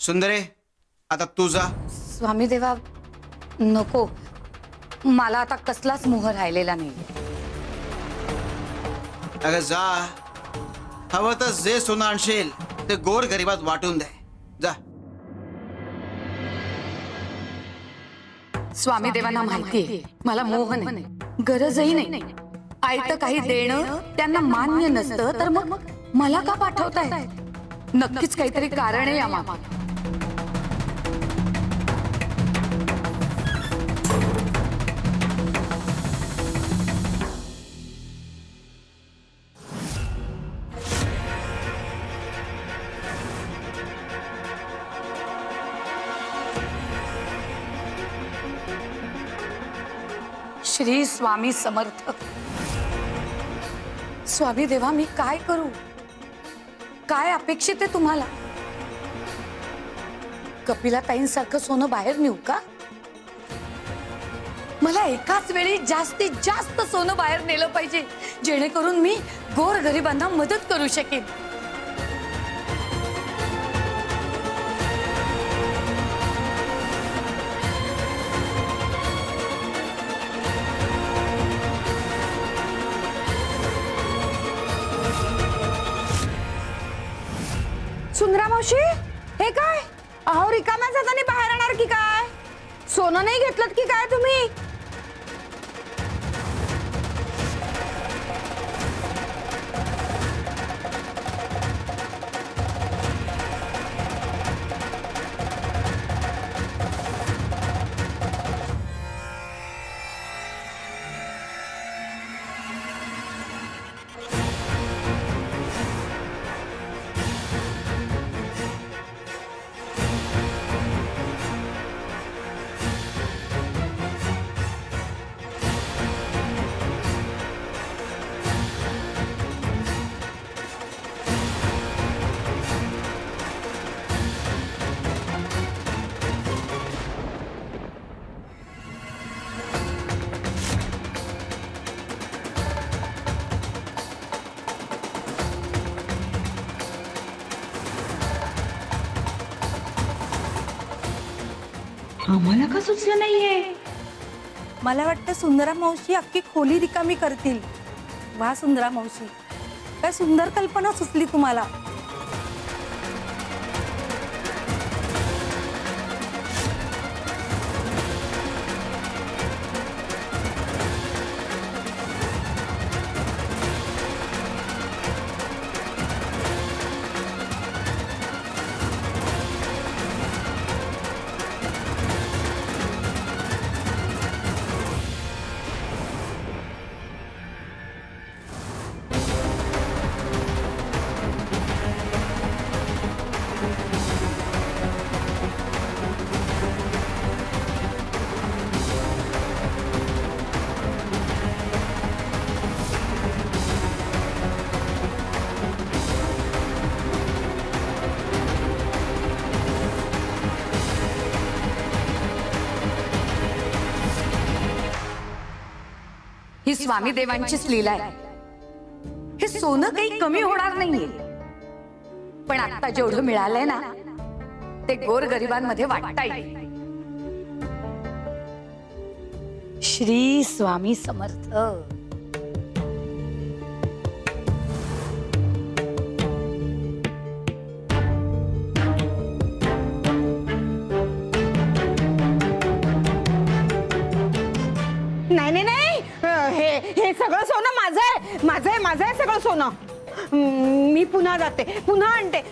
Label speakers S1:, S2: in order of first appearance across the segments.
S1: सुंदरे, आता तू जा.
S2: स्वामी देवा, नको. मला आता कसलाच मोह राहिलेला नाही.
S1: अगं जा. हवं तर जे सोनं आणशील ते गोर गरिबात वाटून दे. जा.
S2: स्वामी देवांना माहितीये मला मोह नाही, गरजही नाही. आयतं काही देणं त्यांना मान्य नसतं तर मग मला का पाठवताय? नक्कीच काहीतरी कारण आहे यामागे. श्री स्वामी समर्थ. स्वामी देवा, मी काय करू? काय अपेक्षित आहे तुम्हाला? कपिला ताईंसारखं सोनं बाहेर नेऊ का? मला एकाच वेळी जास्तीत जास्त सोनं बाहेर नेलं पाहिजे, जेणेकरून मी गोर गरिबांना मदत करू शकेन.
S3: सुंदरा मावशी, हे काय? अहो, रिकाम्या हाताने बाहेर येणार की काय? सोनं नाही घेतलं की काय तुम्ही?
S4: आम्हाला का सुचलं नाहीये?
S3: मला वाटतं सुंदरा मावशी अख्खी खोली रिकामी करतील. वा सुंदरा मावशी, काय सुंदर कल्पना सुचली तुम्हाला.
S2: ही स्वामी देवांचीच लीला आहे. हे सोनं काही कमी होणार नाहीये, पण आता जेवढं मिळालंय ना ते गोर गरिबांमध्ये वाटता येईल. श्री स्वामी समर्थ.
S3: नाही नाही नाही, हे सगळं सोनं माझं आहे, माझं आहे, माझं आहे सगळं सोनं. मी पुन्हा जाते, पुन्हा आणते.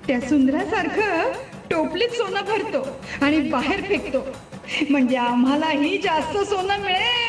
S4: त्या सुंदरासारखं टोपलीत सोनं भरतो आणि बाहेर फेकतो, म्हणजे आम्हालाही जास्त सोनं मिळेल.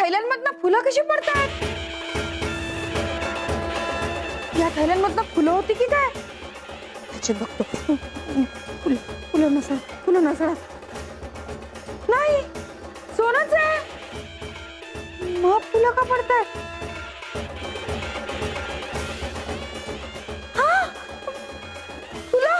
S3: थैल्यांमधनं फुलं कशी पडतात? या थैल्यांमधनं फुलं होती की काय? त्याचे बघतो. फुलं नसणार. नाही, सोनच आहे. मग फुलं का पडतात? हा, फुलं.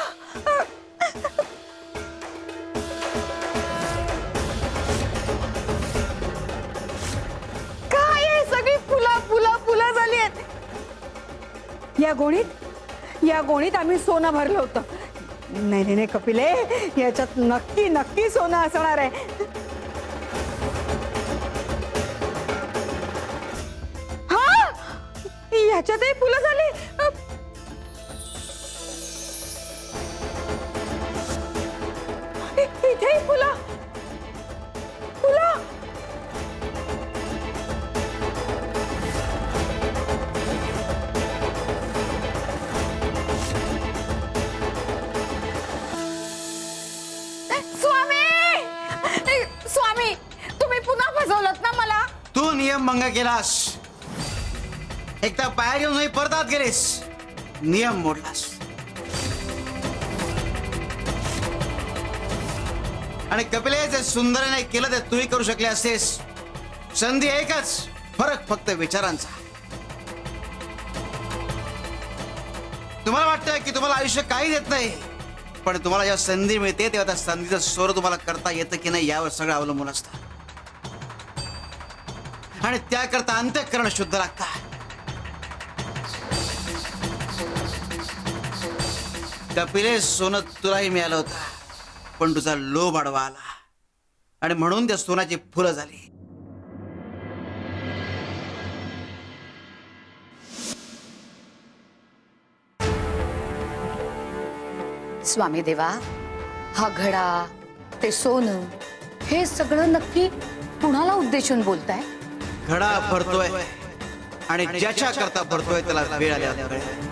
S3: काय आहे? सगळी फुलं झाली आहेत. या गोणीत आम्ही सोनं भरलं होतं. नाही कपिले, याच्यात नक्की सोनं असणार आहे. हा, याच्यातही फुलं झाली. इथेही फुलं. स्वामी, तुम्ही पुन्हा फसवलत ना मला.
S1: तू नियम भंग केलास. एकदा बाहेर येऊन परत आत गेलीस, नियम मोडलास. आणि कपिले, जे सुंदरने केलं ते तूही करू शकले असतेस. संधी एकच, फरक फक्त विचारांचा. तुम्हाला वाटतं की तुम्हाला आयुष्य काही देत नाही, पण तुम्हाला जेव्हा संधी मिळते तेव्हा त्या संधीचं सोर तुम्हाला करता येतं की नाही यावर सगळं अवलंबून असतं. आणि त्याकरता अंतःकरण शुद्ध लागतं. कपिले, सोनं तुलाही मिळालं होतं, पण तुझा लोभ आडवा आला आणि म्हणून त्या सोन्याची फुलं झाली.
S2: स्वामी देवा, हा घडा, ते सोनं, हे सगळं नक्की कुणाला उद्देशून बोलताय?
S1: घडा भरतोय आणि ज्याच्या करता भरतोय त्याला वेळ आल्यावर कळेल.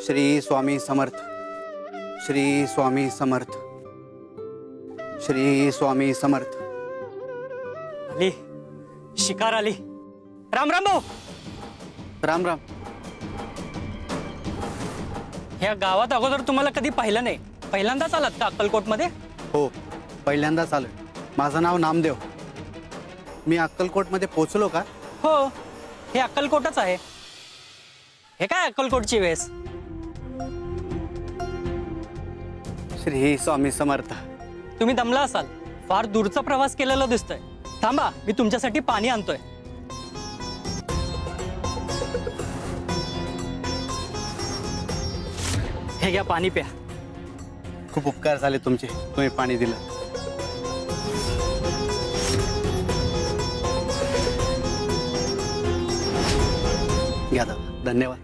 S5: श्री स्वामी समर्थ. श्री स्वामी समर्थ. श्री स्वामी समर्थ.
S6: आली, शिकार आली. राम राम भाऊ.
S5: राम राम.
S6: ह्या गावात अगोदर तुम्हाला कधी पाहिलं नाही. पहिल्यांदाच आलात का अक्कलकोटमध्ये?
S5: हो, पहिल्यांदाच आलोय. माझं नाव नामदेव. मी अक्कलकोटमध्ये पोचलो का?
S6: हो, हे अक्कलकोटच आहे. हे काय अक्कलकोटची वेस?
S5: श्री स्वामी समर्थ.
S6: तुम्ही दमला असाल, फार दूरचा प्रवास केलेला दिसतोय. थांबा, मी तुमच्यासाठी पाणी आणतोय. हे घ्या, पाणी प्या.
S5: खूप उपकार झाले तुमचे, तुम्ही पाणी दिलं. घ्या दादा, धन्यवाद.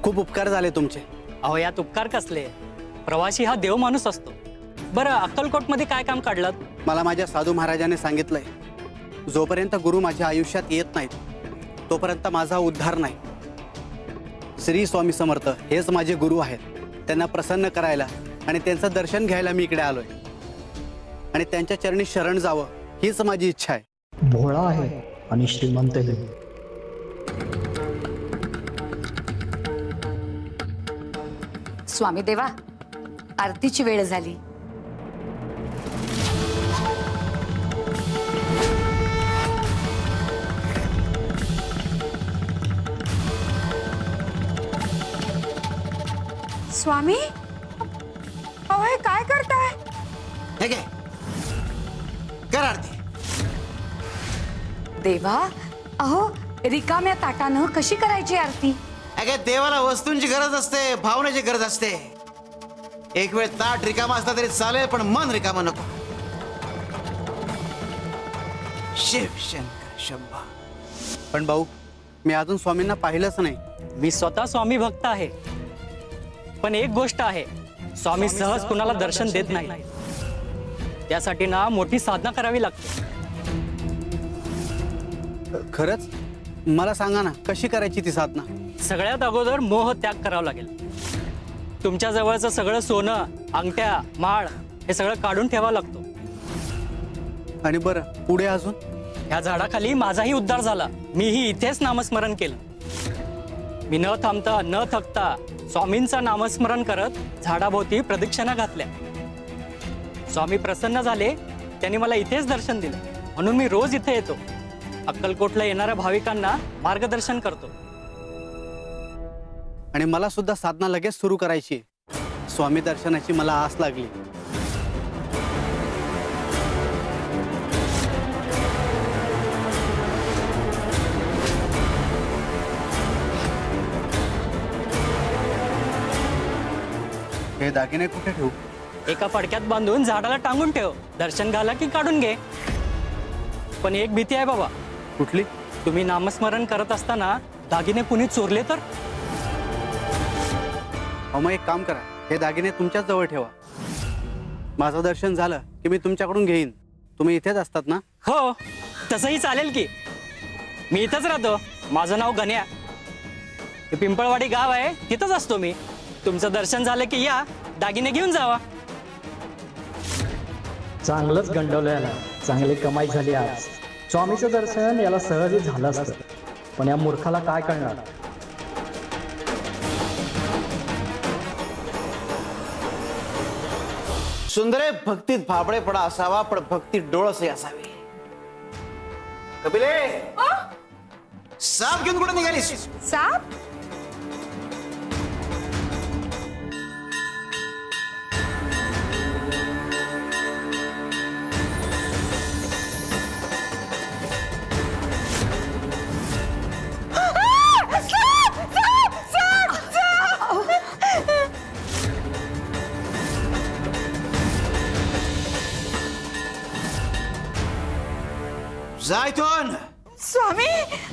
S5: खूप उपकार झाले तुमचे.
S6: अहो, यात उपकार कसले? प्रवासी हा देव माणूस असतो. बरं, अक्कलकोटमध्ये काय काम काढलं?
S5: मला माझ्या साधू महाराजांनी सांगितलंय, जोपर्यंत गुरु माझ्या आयुष्यात येत नाहीत तोपर्यंत माझा उद्धार नाही. श्री स्वामी समर्थ हेच माझे गुरु आहेत. त्यांना प्रसन्न करायला आणि त्यांचं दर्शन घ्यायला मी इकडे आलोय आणि त्यांच्या चरणी शरण जावं हीच माझी इच्छा आहे.
S7: भोळा आहे आणि श्रीमंत देव.
S2: स्वामी देवा, आरतीची वेळ झाली.
S3: स्वामी, अहो हे काय करताय?
S1: हे घे, कर आरती.
S2: देवा, अहो रिकाम्या ताटानं कशी करायची आरती?
S1: अगे, देवाला वस्तूंची गरज असते, भावनेची गरज असते. एक वेळ ताट रिकामा असला तरी चालेल, पण मन रिकामा नको. शिव शंकर शंभा.
S5: पण भाऊ, मी अजून स्वामींना पाहिलंच नाही.
S6: मी स्वतः स्वामी भक्त आहे, पण एक गोष्ट आहे, स्वामी सहज कुणाला दर्शन देत नाही. त्यासाठी ना मोठी साधना करावी लागते.
S5: खरंच? मला सांगा ना, कशी करायची ती साधना?
S6: सगळ्यात अगोदर मोह त्याग करावा लागेल. तुमच्या जवळचं सगळं सोनं, अंगठ्या, माळ हे सगळं काढून ठेवावं लागतो.
S5: आणि बरं पुढे अजून?
S6: ह्या झाडाखाली माझाही उद्धार झाला. मीही इथेच नामस्मरण केलं. मी न थांबता न थकता स्वामींचं नामस्मरण करत झाडाभोवती प्रदक्षिणा घातल्या. स्वामी प्रसन्न झाले, त्यांनी मला इथेच दर्शन दिलं. म्हणून मी रोज इथे येतो. अक्कलकोटला येणाऱ्या भाविकांना मार्गदर्शन करतो.
S5: आणि मला सुद्धा साधना लगेच सुरू करायची आहे. स्वामी दर्शनाची मला आस लागली. हे दागिने कुठे ठेवू?
S6: एका फडक्यात बांधून झाडाला टांगून ठेव. दर्शन झालं की काढून घे. पण एक भीती आहे बाबा.
S5: कुठली?
S6: तुम्ही नामस्मरण करत असताना दागिने कुणी चोरले तर?
S5: अहो मग एक काम करा, हे दागिने तुमच्याच जवळ ठेवा. माझं दर्शन झालं की मी तुमच्याकडून घेईन. तुम्ही इथेच असतात ना?
S6: हो, तसंही चालेल की. मी इथंच राहतो. माझं नाव गण्या. हे पिंपळवाडी गाव आहे, तिथंच असतो मी. तुमचं दर्शन झालं की या, दागिने घेऊन जावा.
S7: चांगलंच गंडवलं याला. चांगली कमाई झाली आज. स्वामीचं दर्शन याला सहजही झालं असतं, पण या मूर्खाला काय कळणार?
S1: सुंदरे, भक्तीत भाबडेपणा असावा, पण भक्तीत डोळसही असावी. कपिले, साप घेऊन कुठे निघालीस?
S3: साप?
S1: जा इथून.
S3: स्वामी,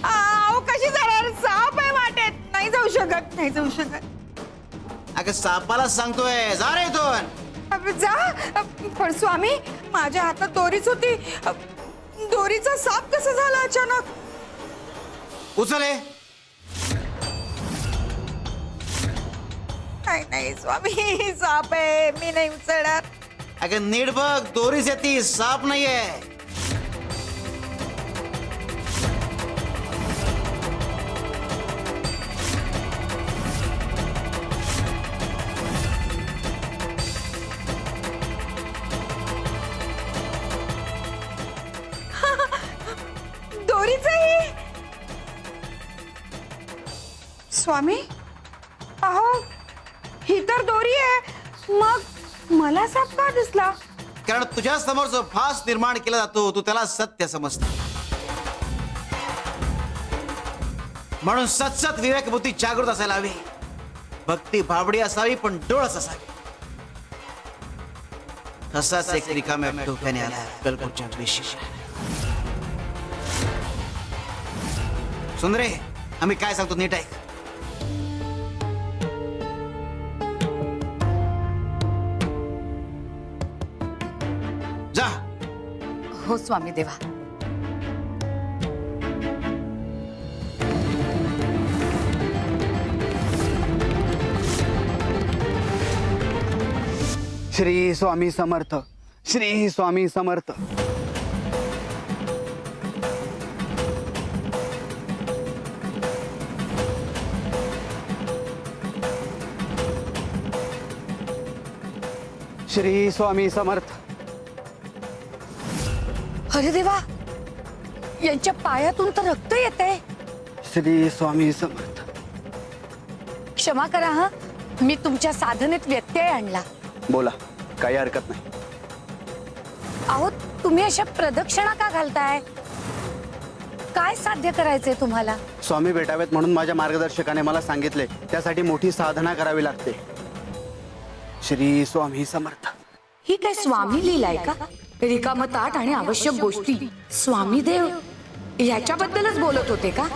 S3: अहो कशी जाणार? साप आहे वाटेत. नाही जाऊ शकत, नाही जाऊ शकत.
S1: अगं सापाला सांगतोय, जा रे इथून.
S3: जा. पण स्वामी, माझ्या हातात दोरीच होती. दोरीचा साप कसा झाला अचानक?
S1: उचले.
S3: नाही नाही स्वामी, साप आहे. मी नाही उचलणार.
S1: अगं नीट बघ, दोरीच येते, साप नाहीये.
S3: दोरीचही? स्वामी, अहो ही तर दोरी आहे. मग मला साप का दिसला?
S1: कारण तुझ्या समोर जो फास निर्माण केला जातो तू त्याला सत्य समजतो. म्हणून सतसत विवेक बुद्धी जागृत असायला हवी. भक्ती भाबडी असावी, पण डोळस असावी. तसाच एक रिकाम्या डोक्याने आला अक्कलकोटच्या विशेष. सुंदरे, आम्ही काय सांगतो नीट ऐक. जा.
S2: हो स्वामी देवा.
S5: श्री स्वामी समर्थ. श्री स्वामी समर्थ. श्री स्वामी समर्थ.
S2: अरे देवा, यांच्या पायातून तर रक्त येतंय.
S5: श्री स्वामी समर्थ.
S2: क्षमा करा हा, मी तुमच्या साधनेत व्यत्यय आणला.
S5: बोला, काही हरकत नाही.
S2: अहो तुम्ही अशा प्रदक्षिणा का घालताय? काय साध्य करायचंय तुम्हाला?
S5: स्वामी भेटावेत म्हणून माझ्या मार्गदर्शकाने मला सांगितले. त्यासाठी मोठी साधना करावी लागते. श्री स्वामी समर्थ.
S2: ही काय स्वामी लीलाय का? रिकाम ताट आणि आवश्यक गोष्टी. स्वामी देव याच्याबद्दलच बोलत होते का?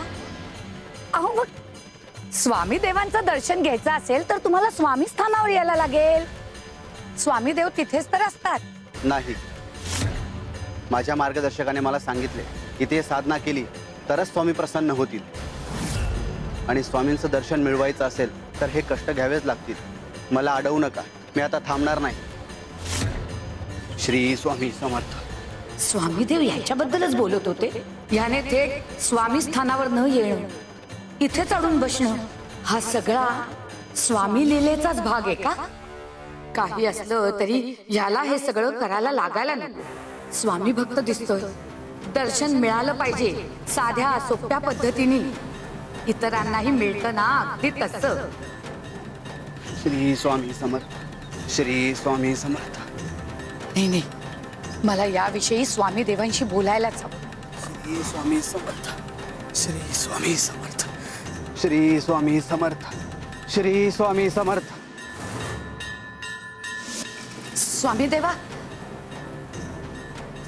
S2: अहो मग स्वामी देवांचं दर्शन घ्यायचं असेल तर तुम्हाला स्वामी स्थानावर यायला लागेल. स्वामी देव तिथेच तर असतात.
S5: नाही, माझ्या मार्गदर्शकाने मला सांगितले की ते साधना केली तरच स्वामी प्रसन्न होतील. आणि स्वामींचं दर्शन मिळवायचं असेल तर हे कष्ट घ्यावेच लागतील. मला अडवू नका, मी आता थांबणार नाही. श्री स्वामी समर्थ.
S2: स्वामीदेव याच्याबद्दलच बोलत होते. याने थेट स्वामी स्थानावर न येणं, इथे चढून बसणं, हा सगळा स्वामी लीलेचाच भाग आहे का? काही असलं तरी याला हे सगळं करायला लागायला नको. स्वामी भक्त दिसतोय, दर्शन मिळालं पाहिजे साध्या सोप्या पद्धतीने. इतरांनाही मिळतं ना अगदी तसं.
S5: श्री स्वामी समर्थ. श्री स्वामी समर्थ.
S2: नाही नाही, मला याविषयी स्वामी देवांशी बोलायलाच हवं.
S5: श्री स्वामी समर्थ. श्री स्वामी समर्थ. श्री स्वामी समर्थ. श्री स्वामी समर्थ.
S2: स्वामी देवा,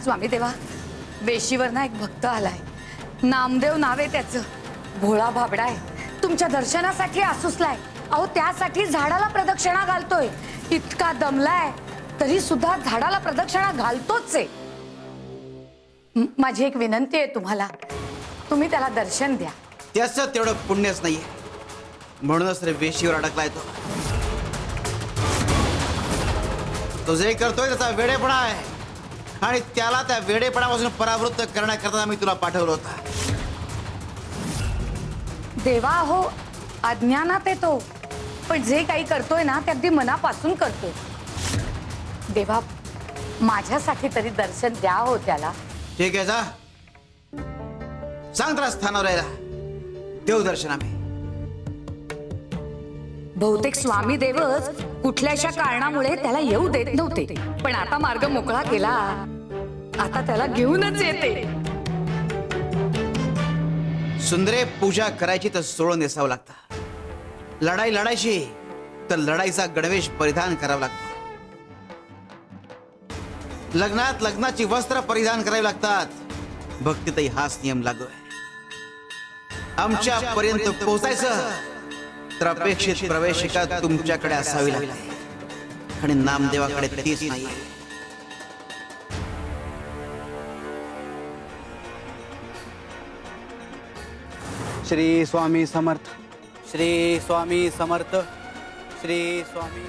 S2: स्वामी देवा, वेशीवर ना एक भक्त आलाय. नामदेव नाव आहे त्याचं. भोळा भाबडा आहे. तुमच्या दर्शनासाठी आसुसलाय. अहो त्यासाठी झाडाला प्रदक्षिणा घालतोय. इतका दमलाय तरी सुद्धा झाडाला प्रदक्षिणा घालतोच आहे. माझी एक विनंती आहे तुम्हाला, तुम्ही त्याला दर्शन द्या.
S1: त्याचं तेवढं पुण्यच नाहीये, म्हणूनच रे वेशीवर अडकलाय तो. तो जे करतोय त्याचा वेडेपणा आहे, आणि त्याला त्या वेडेपणापासून परावृत्त करण्याकरता मी तुला पाठवलं होतं.
S2: देवा हो, अज्ञानात येतो, पण जे काही करतोय ना ते अगदी मनापासून करतोय. देवा, माझ्यासाठी तरी दर्शन द्या हो त्याला.
S1: ठीक आहे, जा सांग त्याला स्थानावर यायला. देव दर्शन आम्ही.
S2: बहुतेक स्वामी देवच कुठल्याशा कारणामुळे त्याला येऊ देत नव्हते, पण आता मार्ग मोकळा केला. आता त्याला घेऊनच येते.
S1: सुंदरे, पूजा करायची तर सोळं नेसावं लागतं. लढाई लढायची तर लढाईचा गणवेश परिधान करावा लागतो. लग्नात लग्नाची वस्त्र परिधान करावी लागतात. भक्तीतही हाच नियम लागू आहे. आमच्या पर्यंत पोहोचायचं तर अपेक्षित प्रवेशिका तुमच्याकडे असावी लागते, आणि नामदेवाकडे तीच नाही.
S5: श्री स्वामी समर्थ. श्री स्वामी समर्थ. श्री स्वामी.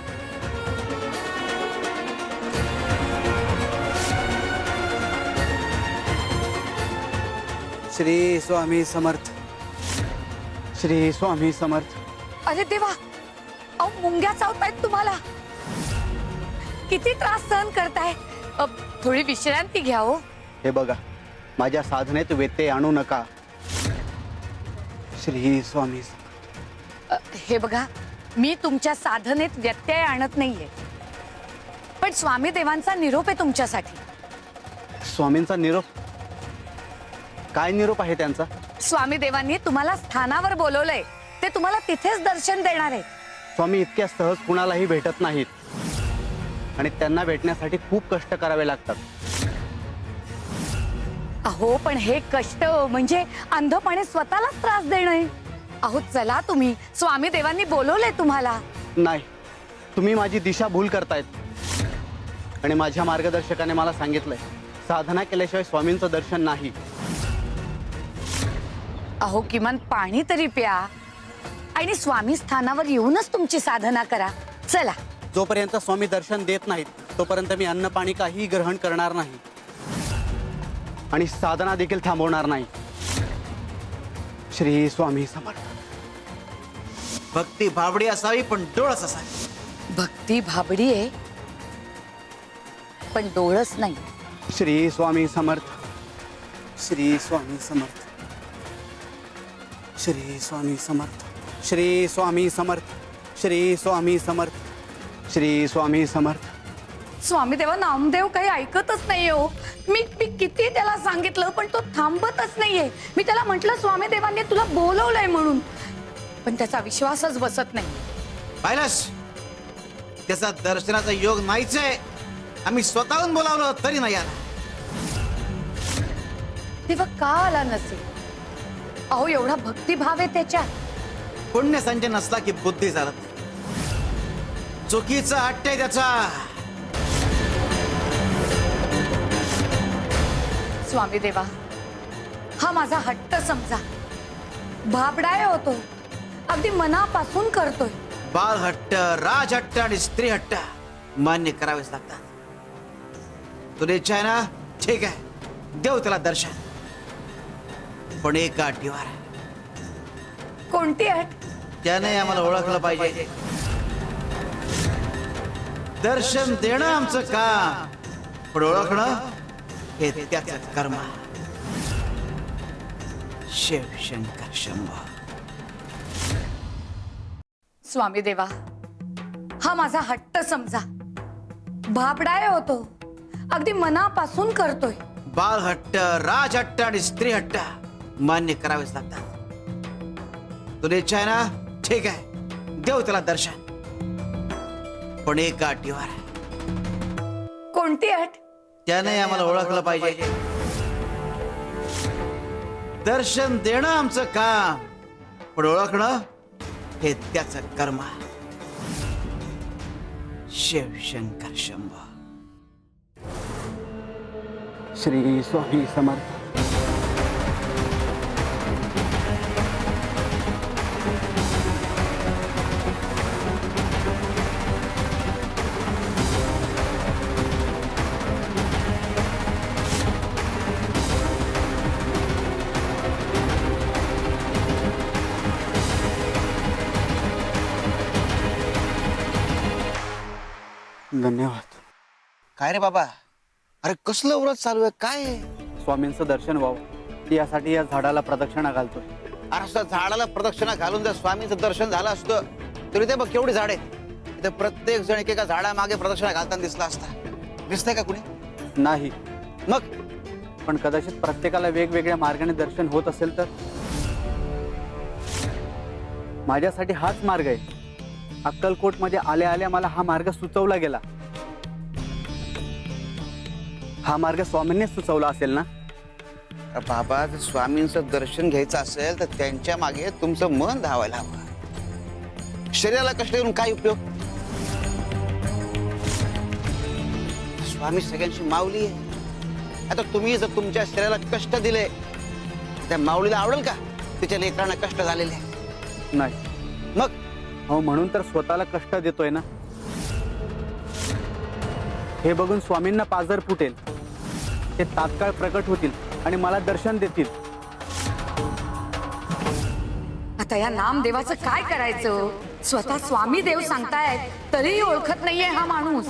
S5: श्री स्वामी समर्थ. श्री स्वामी समर्थ.
S2: अरे देवा, अहो मुंग्या चावतायत तुम्हाला. किती त्रास सहन करताय. थोडी विश्रांती घ्या हो.
S5: हे बघा, माझ्या साधनेत व्यत्यय आणू नका. श्री स्वामी समर्थ.
S2: हे बघा, मी तुमच्या साधनेत व्यत्यय आणत नाहीये, पण स्वामी देवांचा निरोप आहे तुमच्यासाठी.
S5: स्वामींचा निरोप? काय निरोप आहे त्यांचा?
S2: स्वामी देवांनी तुम्हाला स्थानावर बोलवलंय. ते तुम्हाला तिथेच दर्शन देणार आहे.
S5: स्वामी इतक्या सहज कुणालाही भेटत नाहीत, आणि त्यांना भेटण्यासाठी खूप कष्ट करावे लागतात.
S2: अहो, पण हे कष्ट म्हणजे अंधपणे स्वतःलाच त्रास देणं. अहो चला तुम्ही, स्वामी देवांनी बोलवलंय तुम्हाला.
S5: नाही, तुम्ही माझी दिशा भूल करतायत. आणि माझ्या मार्गदर्शकाने मला सांगितलंय, साधना केल्याशिवाय स्वामींचं दर्शन नाही.
S2: अहो किमान पाणी तरी प्या, आणि स्वामी स्थानावर येऊनच तुमची साधना करा. चला.
S5: जोपर्यंत स्वामी दर्शन देत नाहीत तोपर्यंत मी अन्न पाणी काहीही ग्रहण करणार नाही, आणि साधना देखील थांबवणार नाही. श्री स्वामी समर्थ.
S1: भक्ती भाबडी असावी पण डोळस असावी.
S2: भक्ती भाबडी आहे पण डोळस नाही.
S5: श्री स्वामी समर्थ. श्री स्वामी समर्थ. श्री स्वामी समर्थ. श्री स्वामी समर्थ. श्री स्वामी समर्थ. श्री स्वामी समर्थ.
S2: स्वामी देवा, नामदेव काही ऐकतच नाहीये हो. मी किती त्याला सांगितलं पण तो थांबतच नाहीये. मी त्याला म्हटलं स्वामी देवांनी तुला बोलवलंय म्हणून, पण त्याचा विश्वासच बसत नाही.
S1: पाहिलंस, त्याचा दर्शनाचा योग नाहीच आहे. आम्ही स्वतःहून बोलावलं तरी नाही आला.
S2: तेव्हा का आला नसेल? अहो एवढा भक्तिभाव आहे त्याच्यात.
S1: पुण्य संचय नसला की बुद्धी चालत नाही. चुकीचा हट्ट आहे त्याचा.
S2: स्वामी देवा, हा माझा हट्ट समजा. भाबडाय होतो, अगदी मनापासून करतोय.
S1: बालहट्ट, राजहट्ट आणि स्त्रीहट्ट मान्य करावेच लागतात. तुला इच्छा आहे ना, ठीक आहे, देऊ त्याला दर्शन, पण एका अटीवर.
S2: कोणती अट?
S1: त्याने आम्हाला ओळखलं पाहिजे. दर्शन देणं आमचं काम, पण ओळखणं हे त्याचं कर्म. शिवशंकर शंभो.
S2: स्वामी देवा, हा माझा हट्ट समजा. भाबडाय होतो, अगदी मनापासून करतोय.
S1: बालहट्ट, राजहट्ट आणि स्त्रीहट्ट मान्य करावेच लागतात. तुला इच्छा आहे ना, ठीक आहे, देऊ त्याला दर्शन, पण एका अटीवर.
S2: कोणती अट?
S1: त्याने आम्हाला ओळखलं पाहिजे. दर्शन देणं आमचं काम, पण ओळखणं हे त्याचं कर्म. शिवशंकर शंभो.
S5: श्री स्वामी समर्थ. धन्यवाद.
S1: काय रे बाबा, अरे कसलं व्रत चालू आहे, काय आहे?
S5: स्वामींचं दर्शन व्हावं यासाठी या झाडाला प्रदक्षिणा घालतोय.
S1: अरे असं झाडाला प्रदक्षिणा घालून जर स्वामींचं दर्शन झालं असतं तरी ते बघ केवढी झाड आहेत. इथे प्रत्येक जण एकेका झाडामागे प्रदक्षिणा घालताना दिसला असता. दिसतंय का कुणी?
S5: नाही,
S1: मग
S5: पण कदाचित प्रत्येकाला वेगवेगळ्या मार्गाने दर्शन होत असेल तर. माझ्यासाठी हाच मार्ग आहे. अक्कलकोट मध्ये आल्या आल्या मला हा मार्ग सुचवला गेला. हा मार्ग स्वामींनीच सुचवला असेल ना?
S1: अरे बाबा, जर स्वामींचं दर्शन घ्यायचं असेल तर त्यांच्या मागे तुमचं मन धावायला हवं. शरीराला कष्ट देऊन काय उपयोग? स्वामी सगळ्यांची माऊली आहे. आता तुम्ही जर तुमच्या शरीराला कष्ट दिले, त्या माऊलीला आवडेल का तिच्या लेकरांना कष्ट झालेले?
S5: नाही.
S1: मग
S5: हो, म्हणून तर स्वतःला कष्ट देतोय ना. हे बघून स्वामींना पाझर फुटेल. ते तात्काळ प्रकट होतील आणि मला दर्शन देतील.
S2: आता या नामदेवाचं काय करायचं? स्वतः स्वामी देव सांगतायत तरीही ओळखत नाहीये हा माणूस.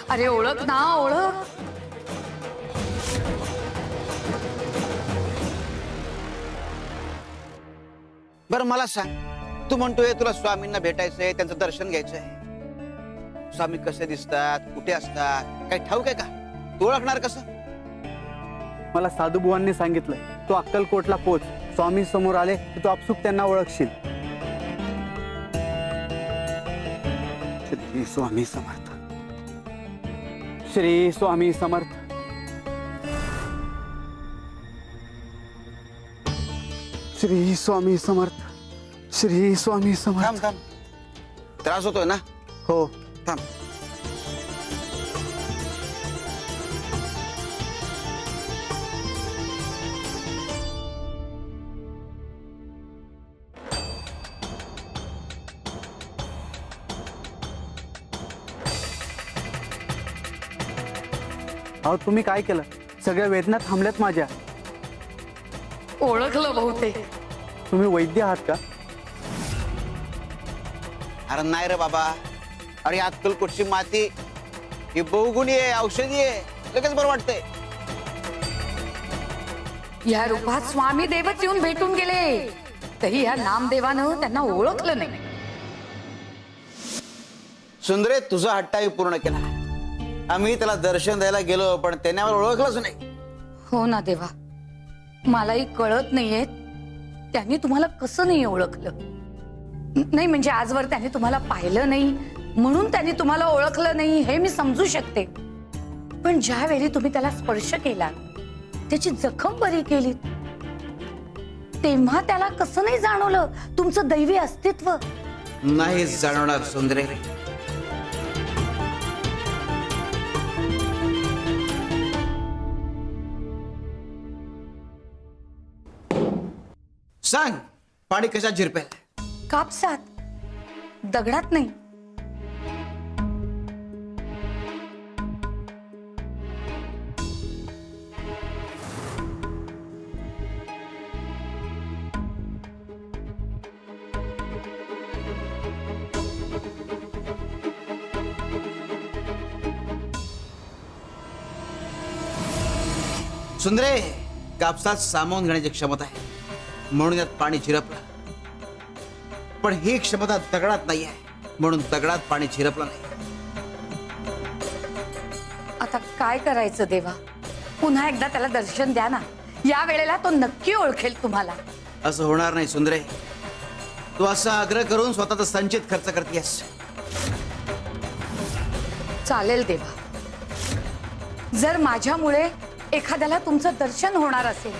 S2: अरे ओळख ना, ओळख.
S1: बरं मला सांग, तू म्हणतोय तुला स्वामींना भेटायचंय, त्यांचं दर्शन घ्यायचंय. स्वामी कसे दिसतात, कुठे असतात, काही ठाऊक आहे का? तू ओळखणार कसं?
S5: मला साधूबुवांनी सांगितलंय, तू अक्कलकोटला पोच. स्वामी समोर आले की तू आपसुक त्यांना ओळखशील. श्री स्वामी समर्थ. श्री स्वामी समर्थ. श्री स्वामी समर्थ. श्री स्वामी समर्थ.
S1: थांब थांब, त्रास होतोय ना?
S5: हो.
S1: थांब.
S5: अहो, तुम्ही काय केलं? सगळ्या वेदना थांबल्यात माझ्या.
S2: ओळखलं बहुतेक.
S5: तुम्ही वैद्य आहात का?
S1: अरे नाही रे बाबा, अरे अक्कलकोटची माती ही बहुगुणी आहे, औषधी आहे, लगेच बरं वाटतंय.
S2: या रूपात स्वामी देवच येऊन भेटून गेले, तरी या नामदेवानं त्यांना ओळखलं नाही.
S1: सुंदरे, तुझा हट्टाही पूर्ण केला. आम्ही त्याला दर्शन द्यायला गेलो पण त्याने आम्हाला ओळखलंच नाही.
S2: हो ना देवा, मलाही कळत नाहीये त्यांनी तुम्हाला कसं नाही ओळखलं. नाही म्हणजे आजवर त्याने तुम्हाला पाहिलं नाही म्हणून त्यांनी तुम्हाला ओळखलं नाही हे मी समजू शकते. पण ज्या वेळी तुम्ही त्याला स्पर्श केला, त्याची जखम बरी केली, तेव्हा त्याला कसं नाही जाणवलं तुमचं दैवी अस्तित्व?
S1: नाही जाणवणार सुंदरे. सांग, पाणी कशात झिरपेल?
S2: कापसात. दगडात नाही.
S1: सुंदरे, कापसात सामावून घेण्याची क्षमता आहे म्हणून यात पाणी झिरपलं, पण ही क्षमता दगडात नाही आहे म्हणून दगडात पाणी झिरपलं नाही.
S2: आता काय करायचं देवा? पुन्हा एकदा त्याला दर्शन द्या ना. या वेळेला तो नक्की ओळखेल तुम्हाला.
S1: असं होणार नाही सुंदरे. तू असा आग्रह करून स्वतःचा संचित खर्च करतेस.
S2: चालेल देवा. जर माझ्यामुळे एखाद्याला तुमचं दर्शन होणार असेल,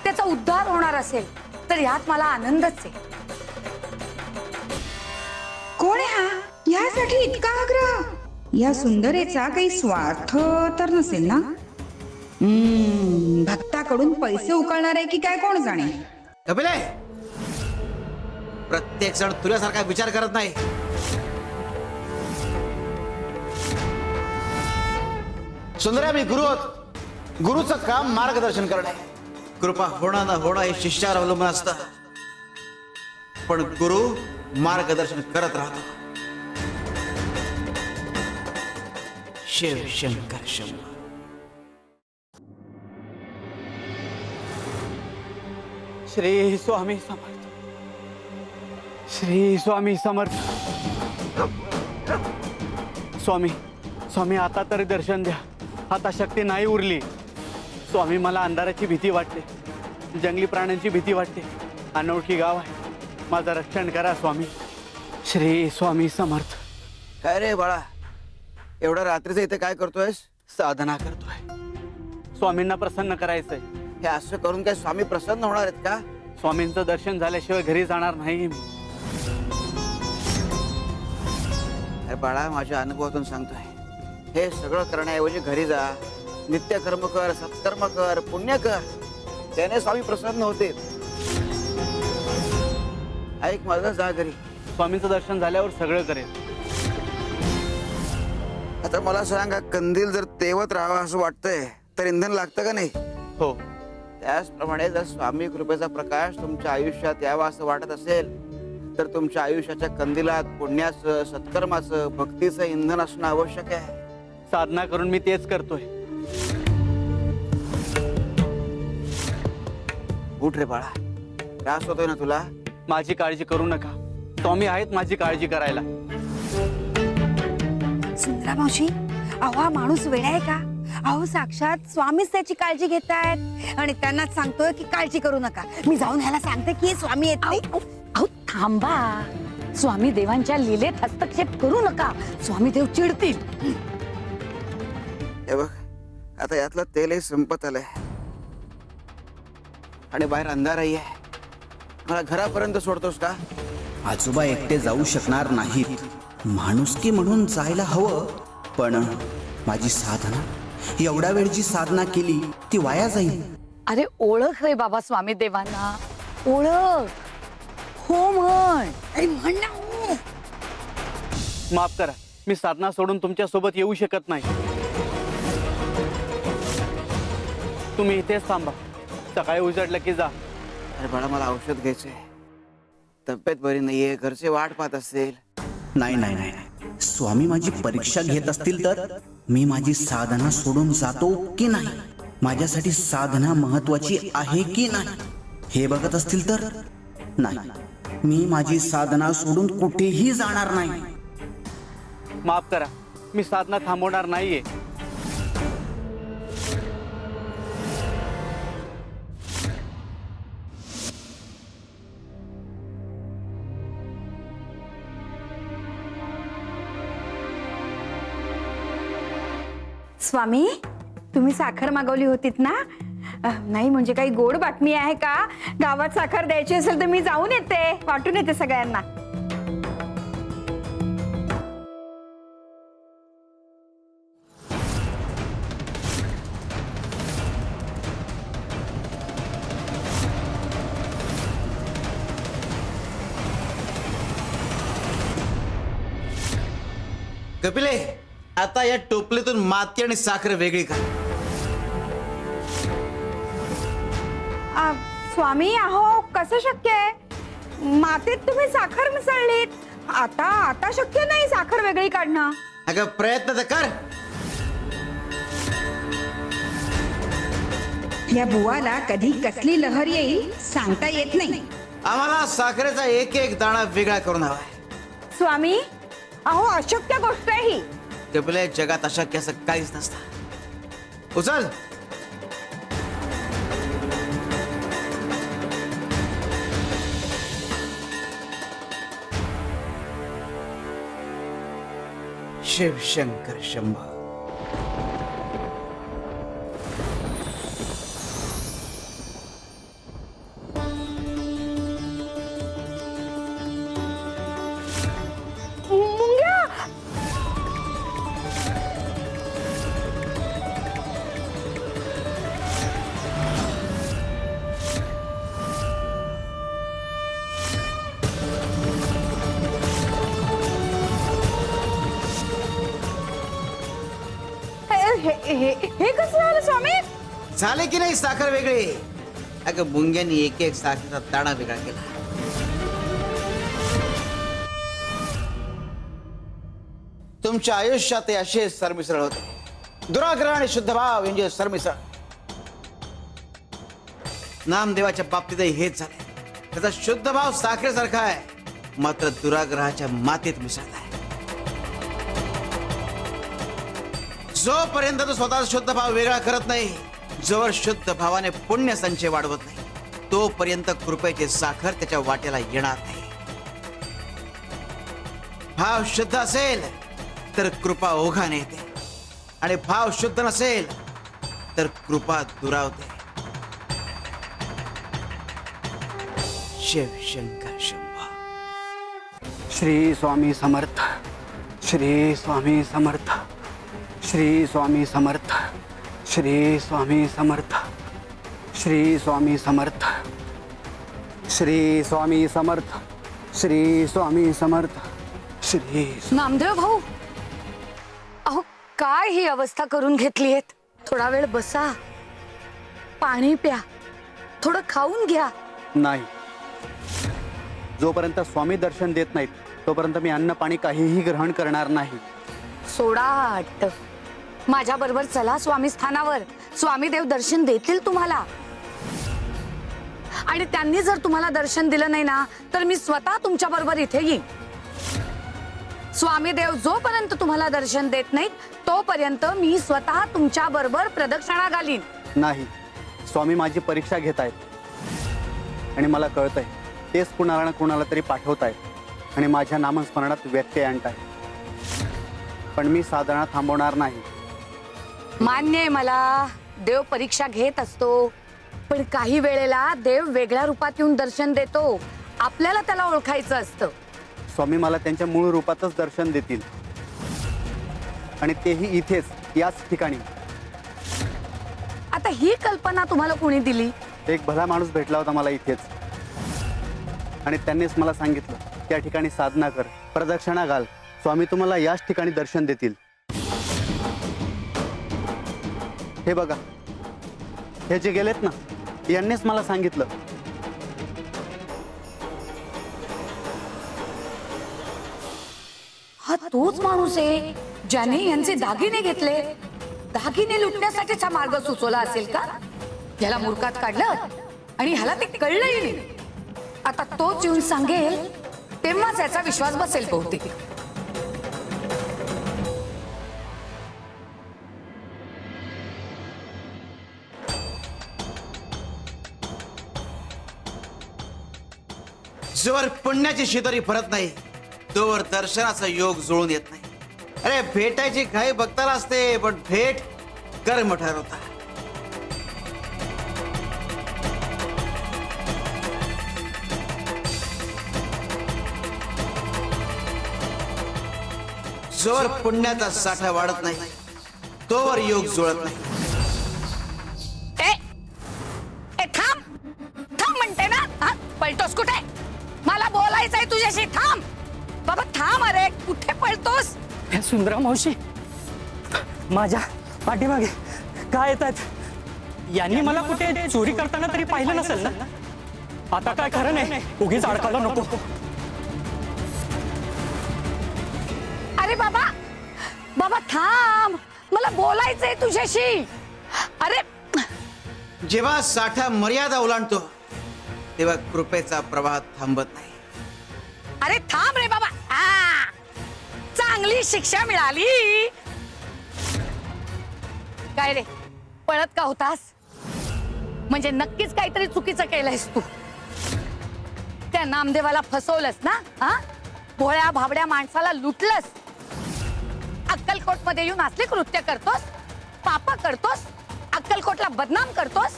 S2: त्याचा उद्धार होणार असेल, तर यात मला आनंदच आहे.
S4: कोण आहे हा? यासाठी इतका आग्रह? या सुंदरेचा काही स्वार्थ तर नसेल ना? भक्ताकडून पैसे उकळणार आहे की काय कोण जाणे.
S1: कपिले, प्रत्येक जण तुझ्यासारखा विचार करत नाही. सुंदर्या, मी गुरु आहोत. गुरुचं काम मार्गदर्शन करणे. कृपा होणं न होणं हे शिष्यावर अवलंबून असतं, पण गुरु मार्गदर्शन करत राहतो. शिव शंकर शंभो.
S5: श्री स्वामी समर्थ. श्री स्वामी समर्थ. स्वामी, स्वामी आता तरी दर्शन द्या. आता शक्ती नाही उरली. स्वामी, मला अंधाराची भीती वाटते, जंगली प्राण्यांची भीती वाटते. अनोळखी गाव आहे, माझं रक्षण करा स्वामी. श्री स्वामी समर्थ.
S1: काय रे बाळा, एवढ्या रात्रीचं इथे काय करतोयस?
S5: साधना करतोय. स्वामींना प्रसन्न करायचंय.
S1: हे असं करून काय स्वामी प्रसन्न होणार आहेत का?
S5: स्वामींचं दर्शन झाल्याशिवाय घरी जाणार नाही मी.
S1: अरे बाळा, माझ्या अनुभवातून सांगतोय, हे सगळं करण्याऐवजी घरी जा, नित्यकर्म कर, सत्कर्म कर, पुण्य कर. त्याने स्वामी प्रसन्न होतील. ऐक माझं, जा घरी.
S5: स्वामींचं दर्शन झाल्यावर सगळं करेल.
S1: आता मला सांगा, कंदील जर तेवत राहावा असं वाटतंय तर इंधन लागतं का नाही?
S5: हो.
S1: त्याचप्रमाणे जर स्वामी कृपेचा प्रकाश तुमच्या आयुष्यात यावा असं वाटत असेल तर तुमच्या आयुष्याच्या कंदिलात पुण्याचं, सत्कर्माचं, भक्तीचं इंधन असणं आवश्यक आहे.
S5: साधना करून मी तेच करतोय.
S1: उठ रे बाळा, त्रास होतोय ना तुला?
S5: माझी काळजी करू नका. स्वामी आहेत माझी काळजी करायला.
S3: सुंदरा मावशी, अहो हा माणूस वेडा आहे का? अहो साक्षात स्वामीच त्याची काळजी घेत आहेत आणि त्यांनाच सांगतोय की काळजी करू नका. मी जाऊन ह्याला सांगते की स्वामी येत नाही.
S2: अहो थांबा. स्वामी देवांच्या लीलेत हस्तक्षेप करू नका. स्वामी देव चिडतील.
S1: हे बघ, आता यातलं तेलही संपत आलंय आणि बाहेर अंधारही आहे. मला घरापर्यंत सोडतोस का?
S8: आजोबा एकटे जाऊ शकणार नाहीत. माणुसकी म्हणून जायला हवं, पण माझी साधना, एवढ्या वेळ जी साधना केली ती वाया जाईल.
S2: अरे ओळख रे बाबा स्वामी देवांना. ओळख. हो म्हण.
S3: अरे म्हण ना हो.
S5: माफ करा, मी साधना सोडून तुमच्या सोबत येऊ शकत नाही. तुम्ही इथेच थांबा. सकाळी उजडलं की जा.
S1: अरे बाळा, मला औषध घ्यायचंय. तब्येत बरी नाहीये, घरचे वाट पाहत असेल.
S8: नाही नाही नाही, स्वामी माझी परीक्षा घेत असतील तर मी माझी साधना सोडून जातो की नाही, माझ्यासाठी साधना महत्वाची आहे की नाही हे बघत असतील तर नाही, मी माझी साधना सोडून कुठेही जाणार नाही.
S5: माफ करा, मी साधना थांबवणार नाहीये.
S3: स्वामी, तुम्ही साखर मागवली होतीत ना? नाही म्हणजे काही गोड बातमी आहे का? गावात साखर द्यायची असेल तर मी जाऊन येते, वाटून येते सगळ्यांना.
S1: कपिले, आता या टोपलीतून माती आणि साखर वेगळी कर.
S3: स्वामी अहो कसं शक्य आहे? मातीत तुम्ही साखर मिसळलीत. आता आता शक्य नाही साखर वेगळी काढणं.
S1: अगं प्रयत्न तर कर.
S4: या बुवाला कधी कसली लहर येईल सांगता येत नाही.
S1: आम्हाला साखरेचा एक एक दाणा वेगळा करून हवाय.
S3: स्वामी अहो अशक्य गोष्ट आहे ही.
S1: कपिले, जगात अशक्य असं काहीच नसतं. उचल. शिवशंकर शंभो.
S3: मुंग्या हे कसं झालं स्वामी?
S1: झाले की नाही साखर वेगळी? अगं मुंग्यांनी एक एक साखरेचा दाणा वेगळा केला. तुमच्या आयुष्यात हे असे सरमिसळ होते. दुराग्रह आणि शुद्ध भाव यांचे सरमिसळ. नामदेवाच्या बाबतीतही हेच झाले. त्याचा शुद्ध भाव साखरेसारखा आहे, मात्र दुराग्रहाच्या मातीत मिसळत आहे. जोपर्यंत तो स्वतः शुद्ध भाव वेगळा करत नाही, जोवर शुद्ध भावाने पुण्य संचय वाढवत नाही, तोपर्यंत कृपेची साखर त्याच्या वाट्याला येणार नाही. भाव शुद्ध असेल तर कृपा ओघाने येते, आणि भाव शुद्ध नसेल तर कृपा दुरावते. शिवशंकर शंभो.
S5: श्री स्वामी समर्थ. श्री स्वामी समर्थ. श्री स्वामी समर्थ. श्री स्वामी समर्थ. श्री स्वामी समर्थ. श्री स्वामी समर्थ. श्री स्वामी समर्थ. श्री
S2: नामदेव भाऊ, अहो काय ही अवस्था करून घेतलीयेत? थोडा वेळ बसा, पाणी प्या, थोडं खाऊन घ्या.
S5: नाही, जोपर्यंत स्वामी दर्शन देत नाहीत तोपर्यंत मी अन्न पाणी काहीही ग्रहण करणार नाही.
S2: सोडा हट्ट. माझ्या बरोबर चला स्वामी स्थानावर. स्वामी देव दर्शन देतील तुम्हाला. आणि त्यांनी जर तुम्हाला दर्शन दिलं नाही ना, तर मी स्वतः तुमच्या बरोबर इथे येईन. स्वामी देव जोपर्यंत तुम्हाला दर्शन देत नाहीत तोपर्यंत मी स्वतः तुमच्या बरोबर प्रदक्षिणा घालीन.
S5: नाही, स्वामी माझी परीक्षा घेत आहेत आणि मला कळतंय तेच कुणाला ना कुणाला तरी पाठवतायत आणि माझ्या नामस्मरणात व्यत्यय आणतायत. पण मी साधना थांबवणार नाही.
S2: मान्य आहे मला, देव परीक्षा घेत असतो, पण काही वेळेला देव वेगळ्या रूपात येऊन दर्शन देतो. आपल्याला त्याला ओळखायचं असतं.
S5: स्वामी मला त्यांच्या मूळ रूपातच दर्शन देतील, आणि तेही इथेच, याच ठिकाणी.
S2: आता ही कल्पना तुम्हाला कोणी दिली?
S5: एक भला माणूस भेटला होता मला इथेच, आणि त्यांनीच मला सांगितलं त्या ठिकाणी साधना कर, प्रदक्षिणा घाल, स्वामी तुम्हाला याच ठिकाणी दर्शन देतील. हे बघा, हे जे गेलेत ना, यांनीच मला सांगितलं.
S2: हा तोच माणूस आहे ज्याने यांचे दागिने घेतले. दागिने लुटण्यासाठीचा मार्ग सुचवला असेल का? याला मूर्खात काढलं आणि ह्याला ते कळलंही नाही. आता तोच येऊन सांगेल तेव्हाच याचा विश्वास बसेल बहुतेक.
S1: जोवर पुण्याची शिदोरी फरत नाही तोवर दर्शनाचा योग जुळून येत नाही. अरे भेटायची घाई भक्ताला असते, पण भेट कर्म ठरवता. जोवर पुण्याचा साठा वाढत नाही तोवर योग जुळत नाही.
S2: थांब थांब म्हणते ना. हा, पळतोस कुठे? मला बोलायचंय तुझ्याशी. थांब बाबा, थांब. अरे कुठे पळतोस?
S6: हे सुंदरा मावशी माझ्या पाठीमागे काय येतात यांनी मला कुठे चोरी करताना तरी पाहिलं नसेल ना आता काय खरं नाही उगीच अडकायला नको
S2: अरे बाबा बाबा थांब मला बोलायचंय तुझ्याशी अरे
S1: जेव्हा साठा मर्यादा ओलांडतो तेव्हा कृपेचा प्रवाह थांबत नाही.
S2: अरे थांब रे बाबा चांगली शिक्षा मिळाली काय रे पळत का होतास म्हणजे नक्कीच काहीतरी चुकीचं केलंयस तू त्या नामदेवाला फसवलंस ना हा भोळ्या भाबड्या माणसाला लुटलंस अक्कलकोट मध्ये येऊन असले कृत्य करतोस पाप करतोस अक्कलकोटला बदनाम करतोस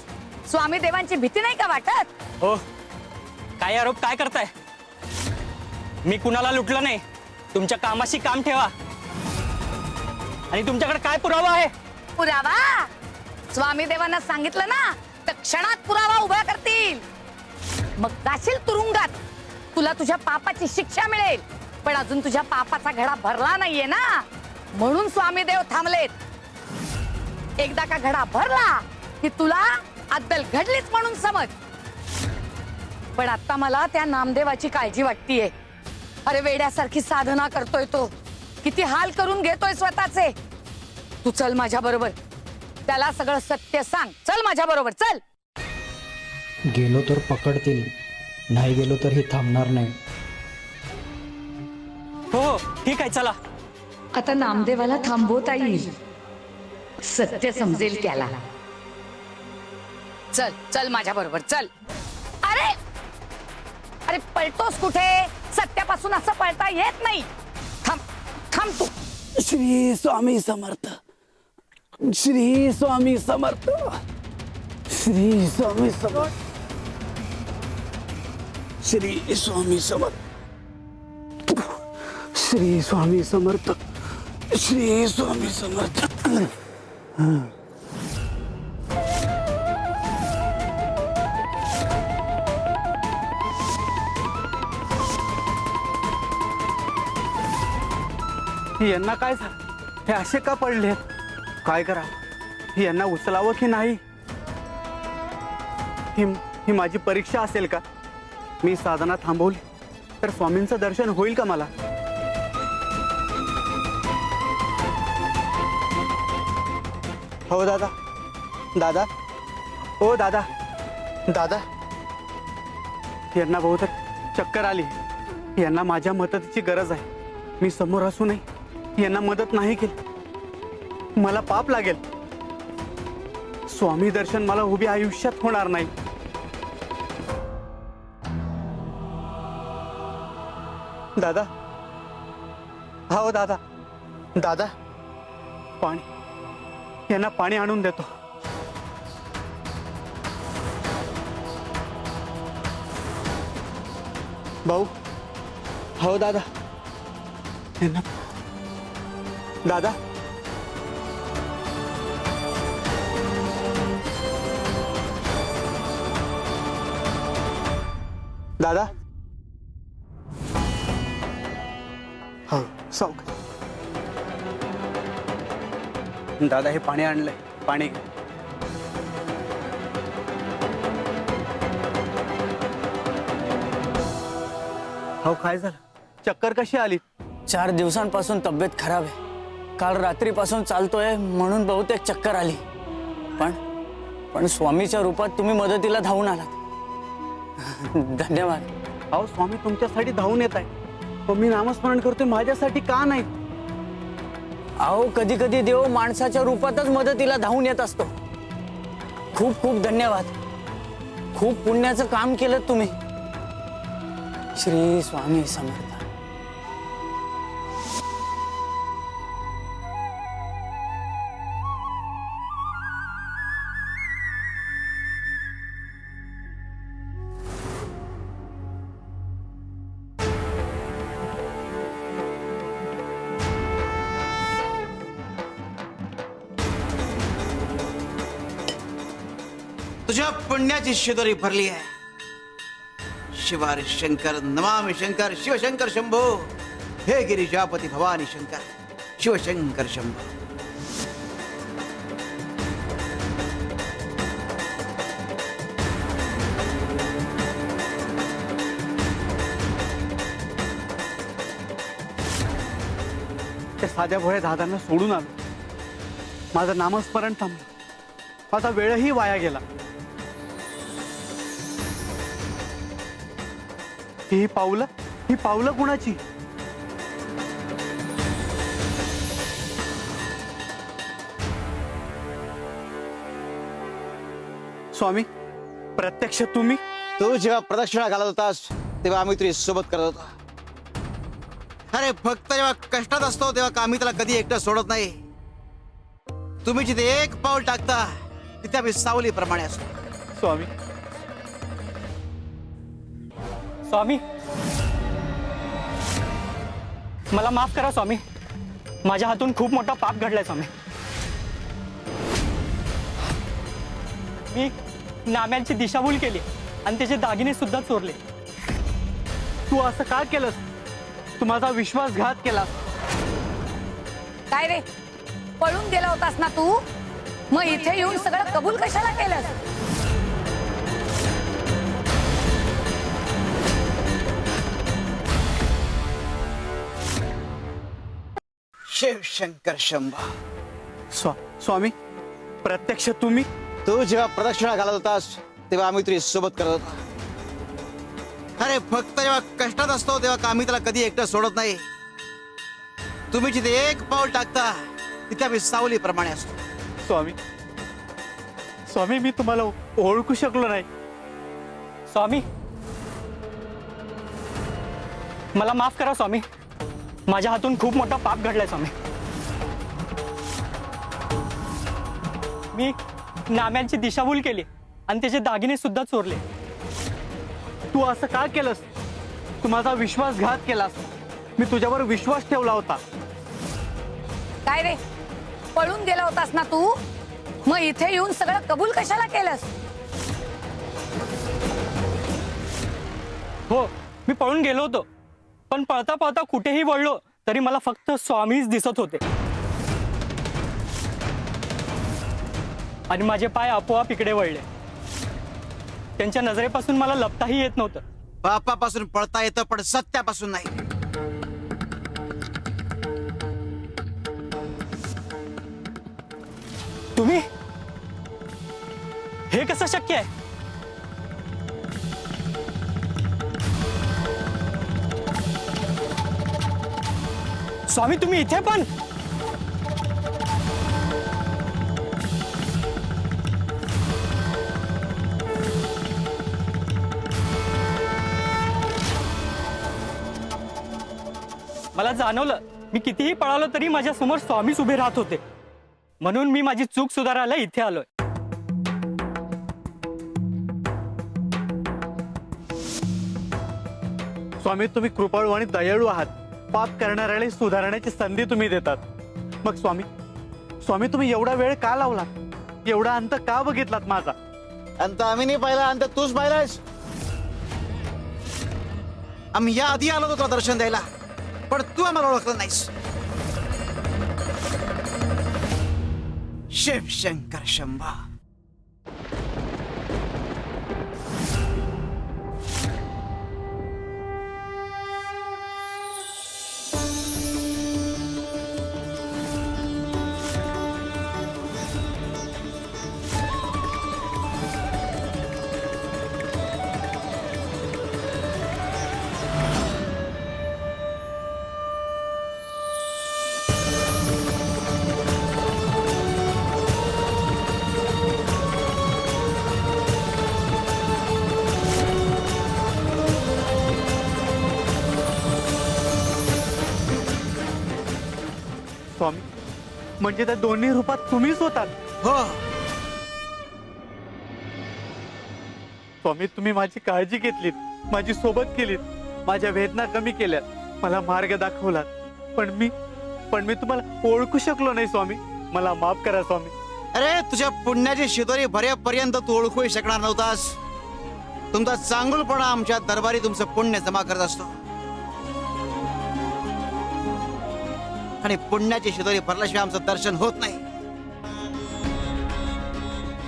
S2: स्वामी देवांची भीती नाही का वाटत
S6: हो काय आरोप काय करताय मी कुणाला लुटलं नाही तुमच्या कामाशी काम ठेवा आणि तुमच्याकडे काय पुरावा आहे
S2: पुरावा स्वामी देवांना सांगितलं ना तर क्षणात पुरावा उभा करतील मग जाशील तुरुंगात तुला तुझ्या पापाची शिक्षा मिळेल पण अजून तुझ्या पापाचा घडा भरला नाहीये ना म्हणून स्वामी देव थांबलेत एकदा का घडा भरला की तुला अद्दल घडलीच म्हणून समज पण आता मला त्या नामदेवाची काळजी वाटतीये अरे वेड्यासारखी साधना करतोय तो किती हाल करून घेतोय स्वतःचे तू चल माझ्या बरोबर त्याला सगळं सत्य सांग चल माझ्या बरोबर चल
S7: गेलो तर पकडतील नाही गेलो तर हे थांबणार नाही.
S6: हो ठीक आहे चला
S2: आता नामदेवाला थांबवता येईल सत्य समजेल त्याला चल चल माझ्या बरोबर चल अरे अरे पळतोस कुठे सत्यापासून असं पळता येत नाही थांब थांब तू
S5: श्री स्वामी समर्थ श्री स्वामी समर्थ श्री स्वामी समर्थ श्री स्वामी समर्थ श्री स्वामी समर्थ श्री स्वामी समर्थ यांना काय झालं हे असे का पडले काय करा यांना उचलावं की नाही ही माझी परीक्षा असेल का मी साधना थांबवली तर स्वामींचं दर्शन होईल का मला हो दादा दादा ओ दादा दादा यांना बहुतेक चक्कर आली यांना माझ्या मदतीची गरज आहे मी समोर असूनही यांना मदत नाही केली मला पाप लागेल स्वामी दर्शन मला उभी आयुष्यात होणार नाही दादा हो दादा दादा पाणी यांना पाणी आणून देतो भाऊ हो दादा यांना दादा दादा हो सावकाश दादा हे पाणी आणलंय पाणी घे. हो काय झालं चक्कर कशी आली
S6: 4 दिवसांपासून तब्येत खराब आहे काल रात्रीपासून चालतोय म्हणून बहुतेक चक्कर आली पण स्वामीच्या रूपात तुम्ही मदतीला धावून आलात धन्यवाद
S5: अहो स्वामी तुमच्यासाठी धावून येत आहे मी नामस्मरण करतोय माझ्यासाठी का नाही
S6: अहो कधी कधी देव माणसाच्या रूपातच मदतीला धावून येत असतो खूप खूप धन्यवाद खूप पुण्याचं काम केलं तुम्ही श्री स्वामी समर्थ
S1: तुझ्या पुण्याची शिदोरी भरली आहे शिवारी शंकर नमामि शंकर शिवशंकर शंभो हे गिरिजापती भवानी शंकर शिवशंकर शंभो.
S5: त्या साध्या भोळ्या दादांना सोडून आलो. माझं नामस्मरण थांबलं. माझा वेळही वाया गेला. ही पावलं कुणाची? स्वामी, प्रत्यक्ष तुम्ही?
S1: तू जेव्हा प्रदक्षिणा घालत होतास तेव्हा आम्ही तुझी सोबत करत होतो. अरे फक्त जेव्हा कष्टात असतो तेव्हा आम्ही त्याला कधी एकटं सोडत नाही. तुम्ही जिथे एक पाऊल टाकता तिथे आम्ही सावलीप्रमाणे असतो.
S5: स्वामी,
S6: स्वामी, मला माफ करा स्वामी. माझ्या हातून खूप मोठा पाप घडलाय स्वामी. मी नाम्यांची दिशाभूल केली आणि त्याचे दागिने सुद्धा चोरले.
S5: तू असं का केलंस? तू माझा विश्वासघात केला.
S2: काय रे, पळून गेला होतास ना तू? मग इथे येऊन सगळं कबूल कशाला केलंस?
S1: शिवशंकर शंभो.
S5: स्वामी, प्रत्यक्ष तुम्ही?
S1: तू जेव्हा प्रदक्षिणा घालत होतास तेव्हा आम्ही तुझी सोबत करत होतो. अरे फक्त जेव्हा कष्टात असतो तेव्हा आम्ही त्याला कधी एकटं सोडत नाही. तुम्ही जिथे एक पाऊल टाकता तिथे आम्ही सावलीप्रमाणे असतो.
S5: स्वामी, मी तुम्हाला ओळखू शकलो नाही.
S6: स्वामी, मला माफ करा स्वामी. माझ्या हातून खूप मोठा पाप घडलाय स्वामी. मी नाम्यांची दिशाभूल केली आणि त्याचे दागिने सुद्धा चोरले.
S5: तू असं का केलंस? तू माझा विश्वासघात केलास. मी तुझ्यावर विश्वास ठेवला होता.
S2: काय रे, पळून गेला होतास ना तू? मग इथे येऊन सगळं कबूल कशाला केलंस?
S6: हो, मी पळून गेलो होतो, पण पळता पळता कुठेही वळलो तरी मला फक्त स्वामीच दिसत होते आणि माझे पाय आपोआप इकडे वळले. त्यांच्या नजरेपासून मला लपताही येत नव्हतं.
S1: पापापासून पळता येतं पण सत्यापासून नाही.
S6: तुम्ही? हे कसं शक्य आहे? स्वामी, तुम्ही इथे पण? मला जाणवलं मी कितीही पळालो तरी माझ्या समोर स्वामीच उभे राहत होते. म्हणून मी माझी चूक सुधारायला इथे आलोय.
S5: स्वामी, तुम्ही कृपाळू आणि दयाळू आहात. पाप करणाऱ्याला सुधारण्याची संधी तुम्ही देतात. मग स्वामी, तुम्ही एवढा वेळ का लावला? एवढा अंत का बघितलात माझा?
S1: अंत आम्ही नाही पाहिला, अंत तूच पाहिलास. आम्ही या आधी आलो होतो दर्शन द्यायला, पण तू आम्हाला ओळखलं नाहीस. शिवशंकर शंभो.
S5: स्वामी, म्हणजे त्या दोन्ही रूपात तुम्हीच होतात?
S1: हो.
S5: स्वामी, तुम्ही माझी काळजी घेतलीत, माझी सोबत केलीत, माझ्या वेदना कमी केल्यात, मला मार्ग दाखवलात. पण मी तुम्हाला ओळखू शकलो नाही स्वामी. मला माफ करा स्वामी.
S1: अरे तुझ्या पुण्याची शिदोरी भरेपर्यंत तू ओळखू शकणार नव्हतास. तुमचा चांगुलपणा आमच्या दरबारी तुमचं पुण्य जमा करत असतो. आणि पुण्याची शिदोरी भरल्याशिवाय आमचं दर्शन होत नाही.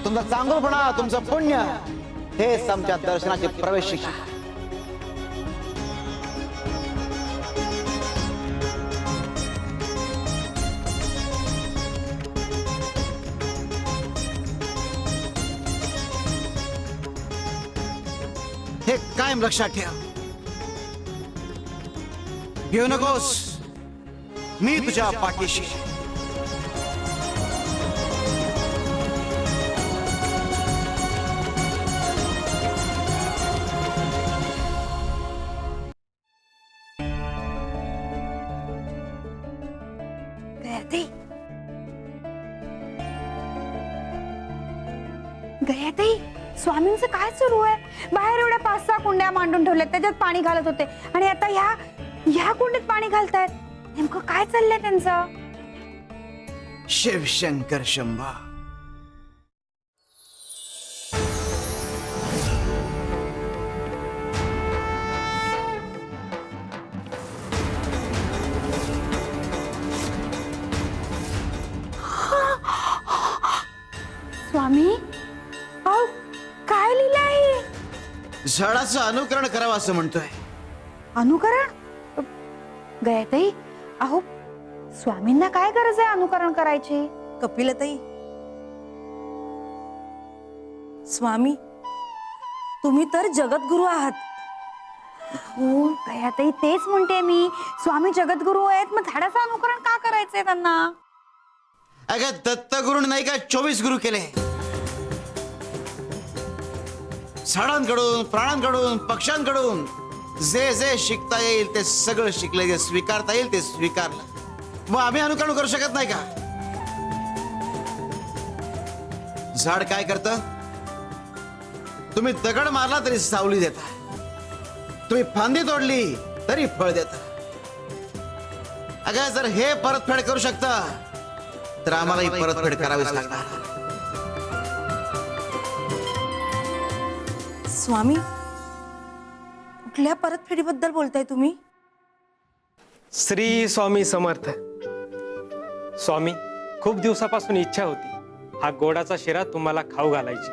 S1: तुमचा चांगलपणा, तुमचं पुण्य हेच आमच्या दर्शनाचे प्रवेश शिक्षक. हे कायम लक्षात ठेव. घेऊ नकोस, मी तुझ्या पाठीशी.
S3: गयाताई, गयाताई, स्वामींचं काय सुरू आहे? बाहेर एवढ्या 5-6 कुंड्या मांडून ठेवल्यात, त्याच्यात पाणी घालत होते आणि आता ह्या कुंडीत पाणी घालतायत. नेमकं काय चाललंय त्यांचं?
S1: शिवशंकर शंभा.
S3: स्वामी, अहो काय लिहिलं आहे?
S1: झाडाचं अनुकरण करावं असं म्हणतोय.
S3: अनुकरण? गयाताई, अहो स्वामींना काय गरज आहे अनुकरण करायची?
S9: कपिलताई, स्वामी तुम्ही तर जगद्गुरु आहात.
S3: हो गयाताई, तेच म्हणते मी. स्वामी जगद्गुरु आहेत, मग झाडाचं अनुकरण का करायचंय त्यांना?
S1: अगं दत्तगुरूने नाही का 24 गुरु केले. झाडांकडून, प्राण्यांकडून, पक्ष्यांकडून जे जे शिकता येईल ते सगळं शिकले, जे स्वीकारता येईल ते स्वीकारलं. मग आम्ही अनुकरण करू शकत नाही का? झाड काय करतं? तुम्ही दगड मारला तरी सावली देता, तुम्ही फांदी तोडली तरी फळ देता. अगं जर हे परतफेड करू शकता तर आम्हालाही परतफेड करावीच लागणार.
S9: स्वामी, कुठल्या परतफेडीबद्दल बोलताय तुम्ही?
S10: श्री स्वामी समर्थ. स्वामी, खूप दिवसापासून इच्छा होती हा गोडाचा शिरा तुम्हाला खाऊ घालायची.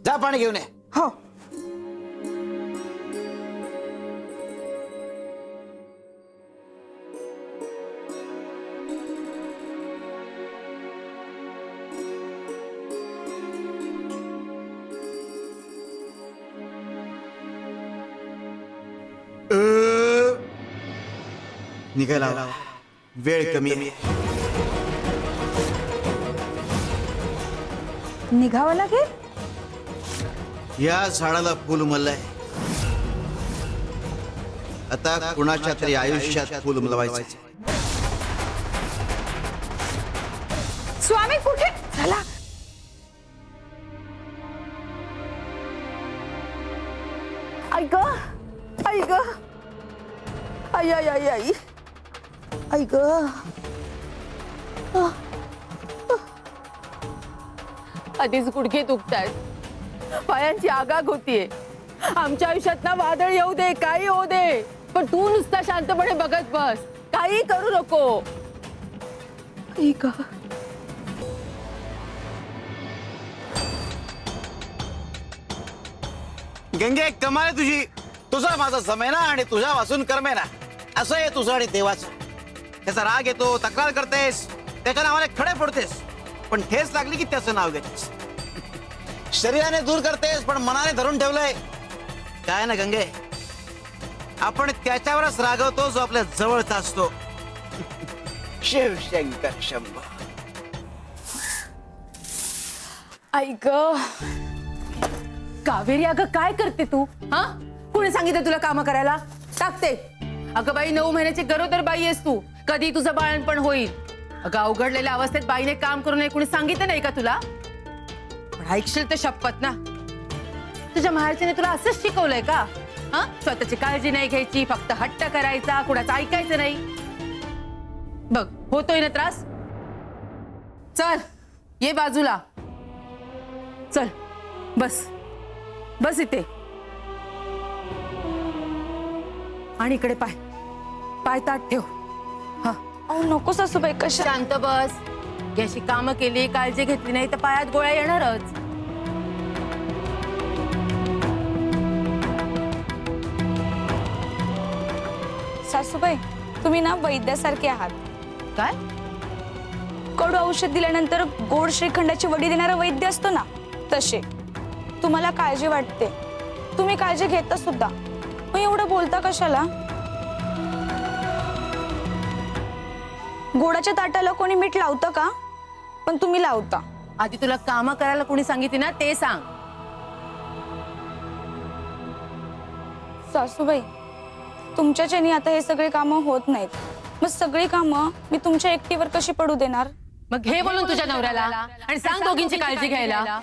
S1: जा पाणी घेऊन ये.
S9: हो.
S1: निघायला हवा. वेळ कमी आहे.
S3: निघावं लागेल.
S1: या झाडाला फुल उमललंय. आता कुणाच्या तरी आयुष्यात फुल उमलवायचं.
S3: स्वामी कुठे? चला.
S9: ऐक ऐक, आई आई आई आई, ऐक.
S11: आधीच गुडघे दुखतायत, पायांची आगाग होतीये. आमच्या आयुष्यात ना वादळ येऊ दे, काही होऊ दे, पण तू नुसता शांतपणे बघत बस, काही करू नको.
S9: ऐक.
S1: गंगे, कमाल आहे तुझी. तुझा माझा जमेना आणि तुझ्या वाचून कर्मेना, असं आहे तुझं आणि देवाचं. त्याचा राग येतो, तक्रार करतेस, त्याच्या नावाने खडे फोडतेस, पण ठेस लागली की त्याचं नाव घेतेस. शरीराने दूर करतेस पण मनाने धरून ठेवलंय. काय ना गंगे, आपण त्याच्यावरच रागवतो जो आपल्या जवळचा असतो. शिवशंकर शंभो.
S11: ऐक कावेरी, अगं काय करते तू? हा, कुणी सांगितलं तुला काम करायला? टाकते. अगं बाई, 9 महिन्याची गरोदर बाई आहेस तू, कधी तुझं बाळणपण होईल. अगं अवघडलेल्या अवस्थेत बाईने काम करू नये कुणी सांगितलं नाही का तुला? पण ऐकशील तर शपथ ना, तुझ्या माहेरच्याने तुला असंच शिकवलंय का? हा, स्वतःची काळजी नाही घ्यायची, फक्त हट्ट करायचा, कुणाचं ऐकायचं नाही. बघ होतोय ना त्रास. चल ये बाजूला, चल बस बस इथे. आणि इकडे पाय पाय ताट ठेव. हा
S9: अहो नको सासूबाई, कशा
S11: शांत बस. याशी कामं केली, काळजी घेतली नाही तर पायात गोळ्या येणारच.
S9: सासूबाई तुम्ही ना वैद्यासारखे आहात.
S11: काय?
S9: कडू औषध दिल्यानंतर गोड श्रीखंडाची वडी देणारा वैद्य असतो ना, तसे. तुम्हाला काळजी वाटते, तुम्ही काळजी घेता सुद्धा, मग एवढं बोलता कशाला? गोडाच्या ताटाला कोणी मीठ लावतं का? पण तुम्ही लावता.
S11: आधी तुला कामं करायला कोणी सांगितली ना ते सांग.
S9: सासूबाई तुमच्याच्यानी आता हे सगळे कामं होत नाहीत, मग सगळी कामं मी तुमच्या एकटीवर कशी पडू देणार?
S11: मग घे बोलून तुझ्या नवऱ्याला आणि सांग दोघींची काळजी घ्यायला.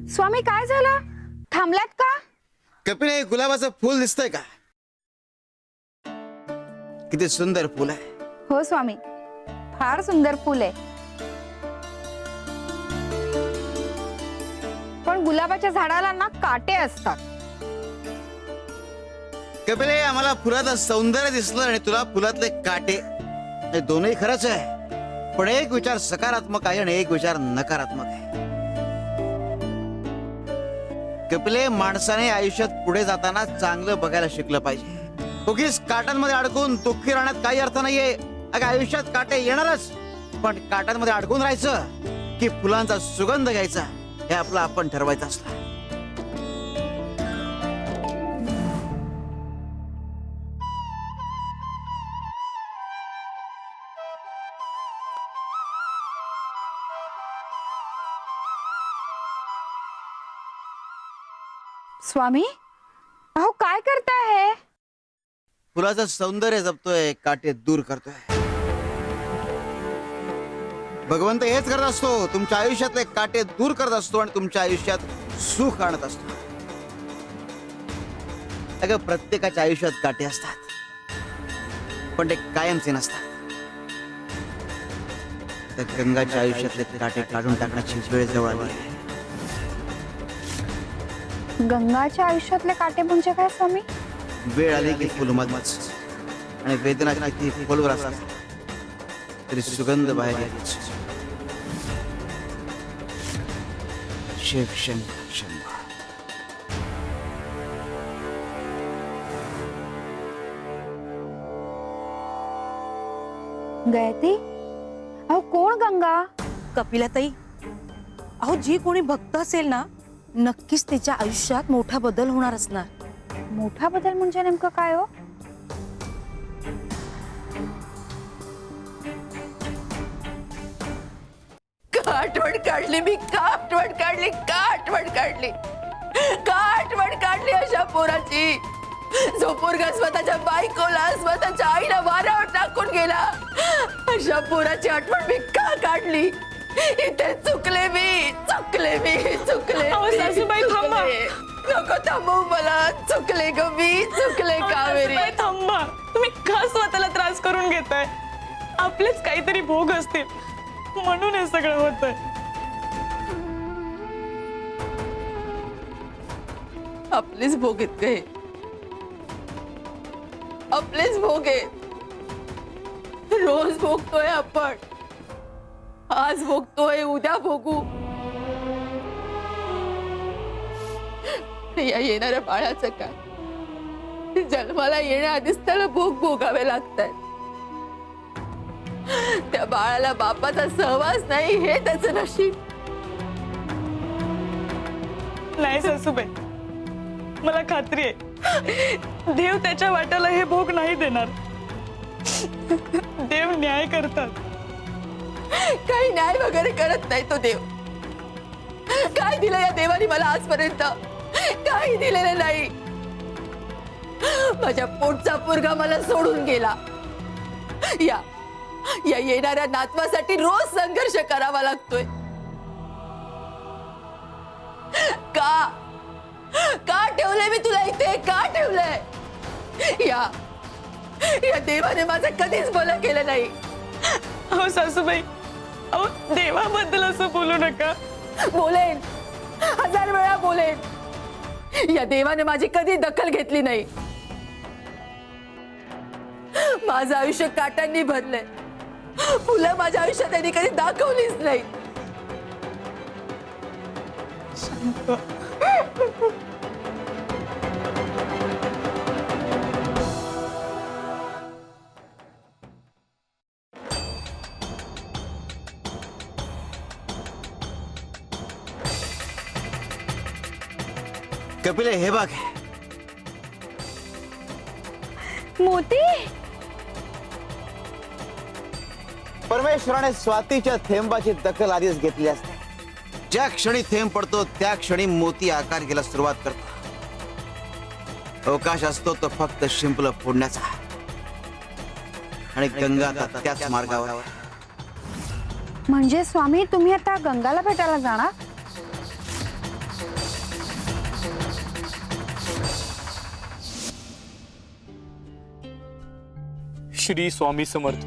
S3: स्वामी काय झालं? थांबलात का?
S1: कपिल, हे गुलाबाचं फूल दिसतंय का? किती सुंदर फूल आहे.
S3: हो स्वामी, फार सुंदर फूल आहे. पण गुलाबाच्या झाडाला ना काटे असतात.
S1: कपिल, हे आम्हाला फुलाचं सौंदर्य दिसलं आणि तुला फुलातले काटे, हे दोन्ही खरंच आहे. पण एक विचार सकारात्मक आहे आणि एक विचार नकारात्मक आहे. कपिले, माणसाने आयुष्यात पुढे जाताना चांगलं बघायला शिकलं पाहिजे. उगीच काटांमध्ये अडकून दुःखी राहण्यात काही अर्थ नाहीये. अगं, आयुष्यात काटे येणारच, पण काटांमध्ये अडकून राहायचं की फुलांचा सुगंध घ्यायचा हे आपलं आपण ठरवायचं असलं.
S3: स्वामी अहो काय करताय?
S1: फुलाचं सौंदर्य जपतोय, काटे दूर करतोय. भगवंत हेच करत असतो, तुमच्या आयुष्यातले काटे दूर करत असतो आणि तुमच्या आयुष्यात सुख आणत असतो. अगं, प्रत्येकाच्या आयुष्यात काटे असतात, पण ते कायमचे नसतात. तर गंगाच्या आयुष्यातले काटे काढून टाकण्याची वेळ जवळ आली आहे.
S3: गंगाच्या आयुष्यातले काटे म्हणजे काय स्वामी?
S1: वेळ आली की फुलमधच आणि वेदना किती खोलवर असतात तरी सुगंध बाहेर येतेच. शिव शंभर शंभर.
S3: गायत्री, अहो कोण गंगा?
S12: कपिलाताई, अहो जी कोणी भक्त असेल ना, नक्कीच त्याच्या आयुष्यात मोठा बदल होणार असणार.
S3: मोठा बदल म्हणजे नेमकं काय हो?
S11: आठवण काढली मी, का आठवण काढली, का आठवण काढली, का आठवण काढली अशा पोराची, जो पोरगा स्वतःच्या बायकोला स्वतःच्या आईला वाऱ्यावर टाकून गेला. अशा पोराची आठवण मी का काढली? इथे चुकले मी, चुकले मी, चुकले.
S9: सासूबाई, थांबा.
S11: नको थांबू मला. चुकले ग मी, चुकले कावेरी.
S9: थांबा, तुम्ही का स्वतःला त्रास करून घेताय? आपलेच काहीतरी भोग असतील म्हणून हे सगळं होतंय.
S11: आपलेच भोग आहेत गे, आपलेच भोग आहेत. रोज भोगतोय आपण, आज भोगतोय, उद्या भोगू. या येणाऱ्या बाळाचं काय? जन्माला येण्याआधीच त्याला भोग भोगावे लागतात. त्या बाळाला बापाचा सहवास नाही हे त्याचं नशीब.
S9: नाही सासूबाई, मला खात्री आहे देव त्याच्या वाट्याला हे भोग नाही देणार. देव न्याय करतात.
S11: काही न्याय वगैरे करत नाही तो देव. काय दिलं या देवाने मला आजपर्यंत? काही दिलेलं नाही. माझ्या पोटचा पोरगा मला सोडून गेला. या येणाऱ्या नातवासाठी रोज संघर्ष करावा लागतोय. का ठेवलंय मी तुला इथे? का ठेवलंय? या देवाने माझं कधीच भलं केलं नाही.
S9: अहो सासूबाई, अहो देवाबद्दल असं बोलू नका.
S11: बोलेन, 1000 वेळा बोलेन. या देवाने माझी कधी दखल घेतली नाही. माझं आयुष्य काटांनी भरलंय. फुलं माझ्या आयुष्यात त्यांनी कधी दाखवलीच नाही.
S1: कपिले, हे बघ.
S3: मोती
S1: परमेश्वराने स्वातीच्या थेंबाची दखल आधीच घेतली असते. ज्या क्षणी थेंब पडतो त्या क्षणी मोती आकार घ्यायला सुरुवात करतो. अवकाश असतो तो फक्त शिंपलं फोडण्याचा, आणि गंगा आता त्याच मार्गावर.
S3: म्हणजे स्वामी तुम्ही आता गंगाला भेटायला जाणार?
S13: श्री स्वामी समर्थ.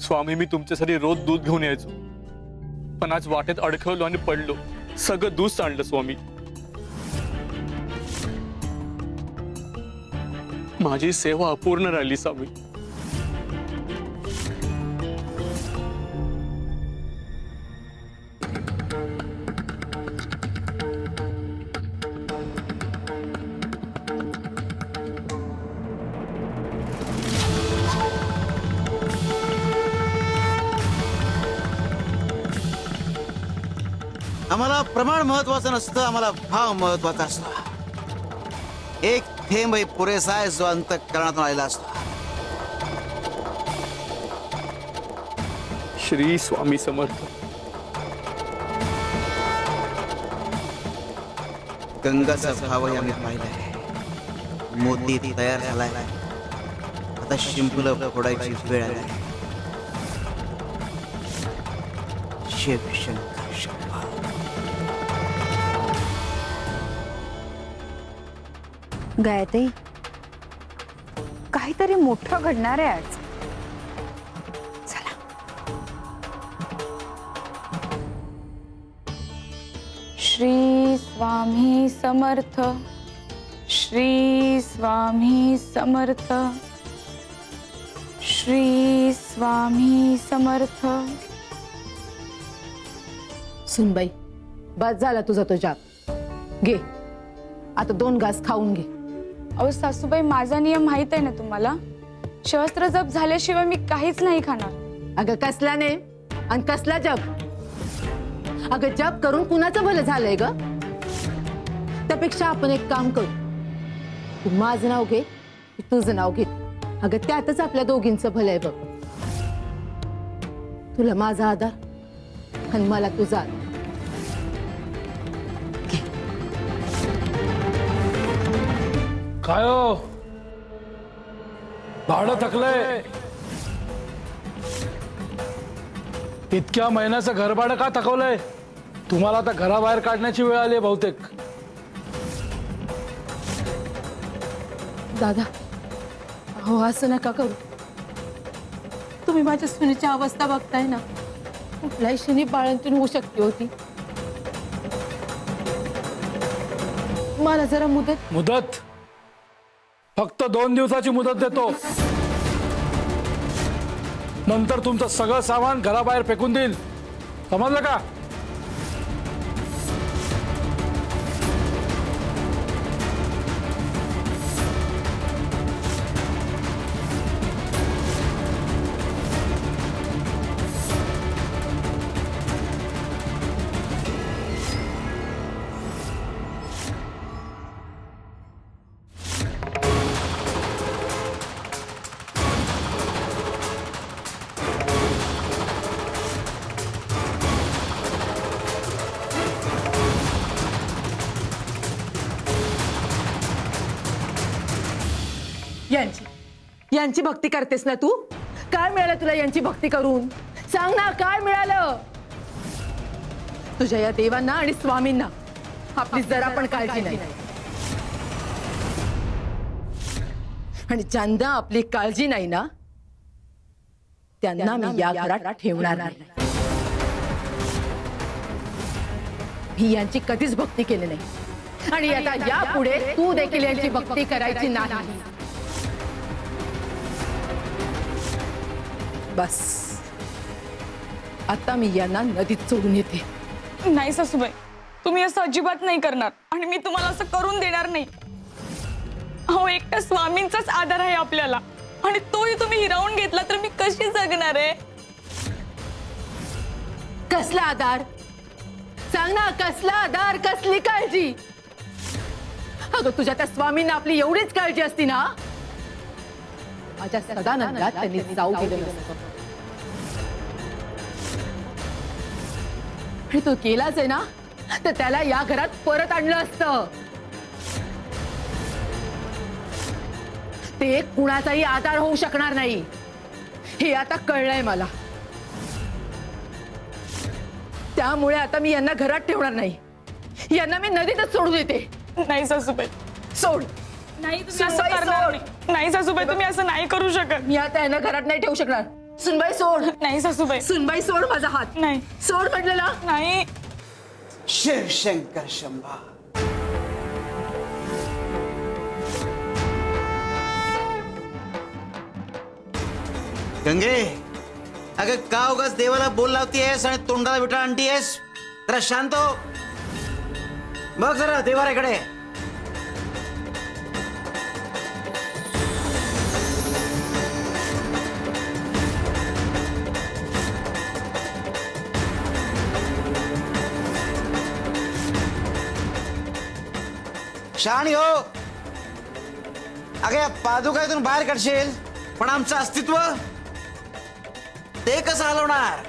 S13: स्वामी, मी तुमच्यासाठी रोज दूध घेऊन यायचो, पण आज वाटेत अडखळलो आणि पडलो. सगळं दूध सांडलं स्वामी. माझी सेवा अपूर्ण राहिली स्वामी.
S1: आम्हाला प्रमाण महत्वाचं नसतं, आम्हाला भाव महत्वाचा असतो. एक थेंब पुरेसा आहे जो अंतःकरणातून आलेला असतो.
S13: श्री स्वामी समर्थ.
S1: गंगाचा भावही आम्ही पाहिलाय. मोती तयार झालाय. आता शिंपलं फोडायची वेळ आली. शिव शंकर शंभो.
S3: गायत्री, काहीतरी मोठं घडणार आहे आज. चला.
S9: श्री स्वामी समर्थ. श्री स्वामी समर्थ. श्री स्वामी समर्थ.
S11: सुनबाई, बस झाला तुझा तो जाप. घे आता 2 घास खाऊन घे.
S9: अहो सासूबाई, माझा नियम माहित आहे ना तुम्हाला. शस्त्र जप झाल्याशिवाय मी काहीच नाही खाणार.
S11: अगं कसला नाही आणि कसला जप? अगं जप करून कुणाचं भलं झालंय ग? त्यापेक्षा आपण एक काम करू. तू माझं नाव घे, तुझं नाव घे. अगं त्यातच आपल्या दोघींचं भलं आहे बघ. तुला माझा आधार आणि मला तुझा आधार.
S14: काय हो, भाडं थकलंय? इतक्या महिन्याचं घर भाडं का थकवलंय? तुम्हाला आता घराबाहेर काढण्याची वेळ आली बहुतेक.
S11: दादा, हो असं नका करू. तुम्ही माझ्या सुनेची अवस्था बघताय ना. कुठल्याही क्षणी बाळंतीण होऊ शकते होती. मला जरा
S14: मुदत फक्त 2 दिवसाची मुदत देतो. नंतर तुमचं सगळं सामान घराबाहेर फेकून देईल. समजलं का?
S11: यांची भक्ती करतेस ना तू? काय मिळालं तुला यांची भक्ती करून? सांग ना, काय मिळालं तुझ्या या देवांना आणि स्वामींना? आपली जरा पण काळजी नाही आणि ज्यांना आपली काळजी नाही ना त्यांना मी या घरात ठेवणार नाही. मी यांची कधीच भक्ती केली नाही आणि आता यापुढे तू देखील यांची भक्ती करायची नाही. बस आता मी यांना नदीत सोडून येते.
S9: नाही सासूबाई, तुम्ही असं अजिबात नाही करणार आणि मी तुम्हाला असं करून देणार नाही. अहो, एकट्या स्वामींचाच आधार आहे आपल्याला आणि तोही तुम्ही हिरावून घेतला तर मी कशी जगणार आहे?
S11: कसला आधार सांग ना, कसला आधार, कसली काळजी? अगं तुझ्या त्या स्वामींना आपली एवढीच काळजी असती ना माझ्या सदानंदात त्यांनी जाऊ दिलं नसतं. आणि तो केलाच आहे ना तर त्याला या घरात परत आणलं असतं. ते कुणाचाही आधार होऊ शकणार नाही हे आता कळलंय मला. त्यामुळे आता मी यांना घरात ठेवणार नाही, यांना मी नदीतच सोडून देते.
S9: नाही सासूबाई,
S11: सोड.
S9: नाही तुम्ही असं करणार नाही. नाही सासूबाई, तुम्ही असं नाही करू शकत.
S11: मी आता यांना घरात नाही ठेवू शकणार. सुनबाई सोड.
S9: नाही सासूबाई.
S11: सुनबाई सोड माझा हात.
S9: नाही
S11: सोड म्हटलं ना.
S9: नाही.
S1: शिव शंकर शंभा. गंगे, अगं का उगाच देवाला बोल लावतीयस आणि तोंडाला विटा आणतीयस? जरा शांत हो. बघ जरा देवाऱ्याकडे. शहाणी हो. अगं या पादुका इथून बाहेर काढशील पण आमचं अस्तित्व ते कसं हलवणार?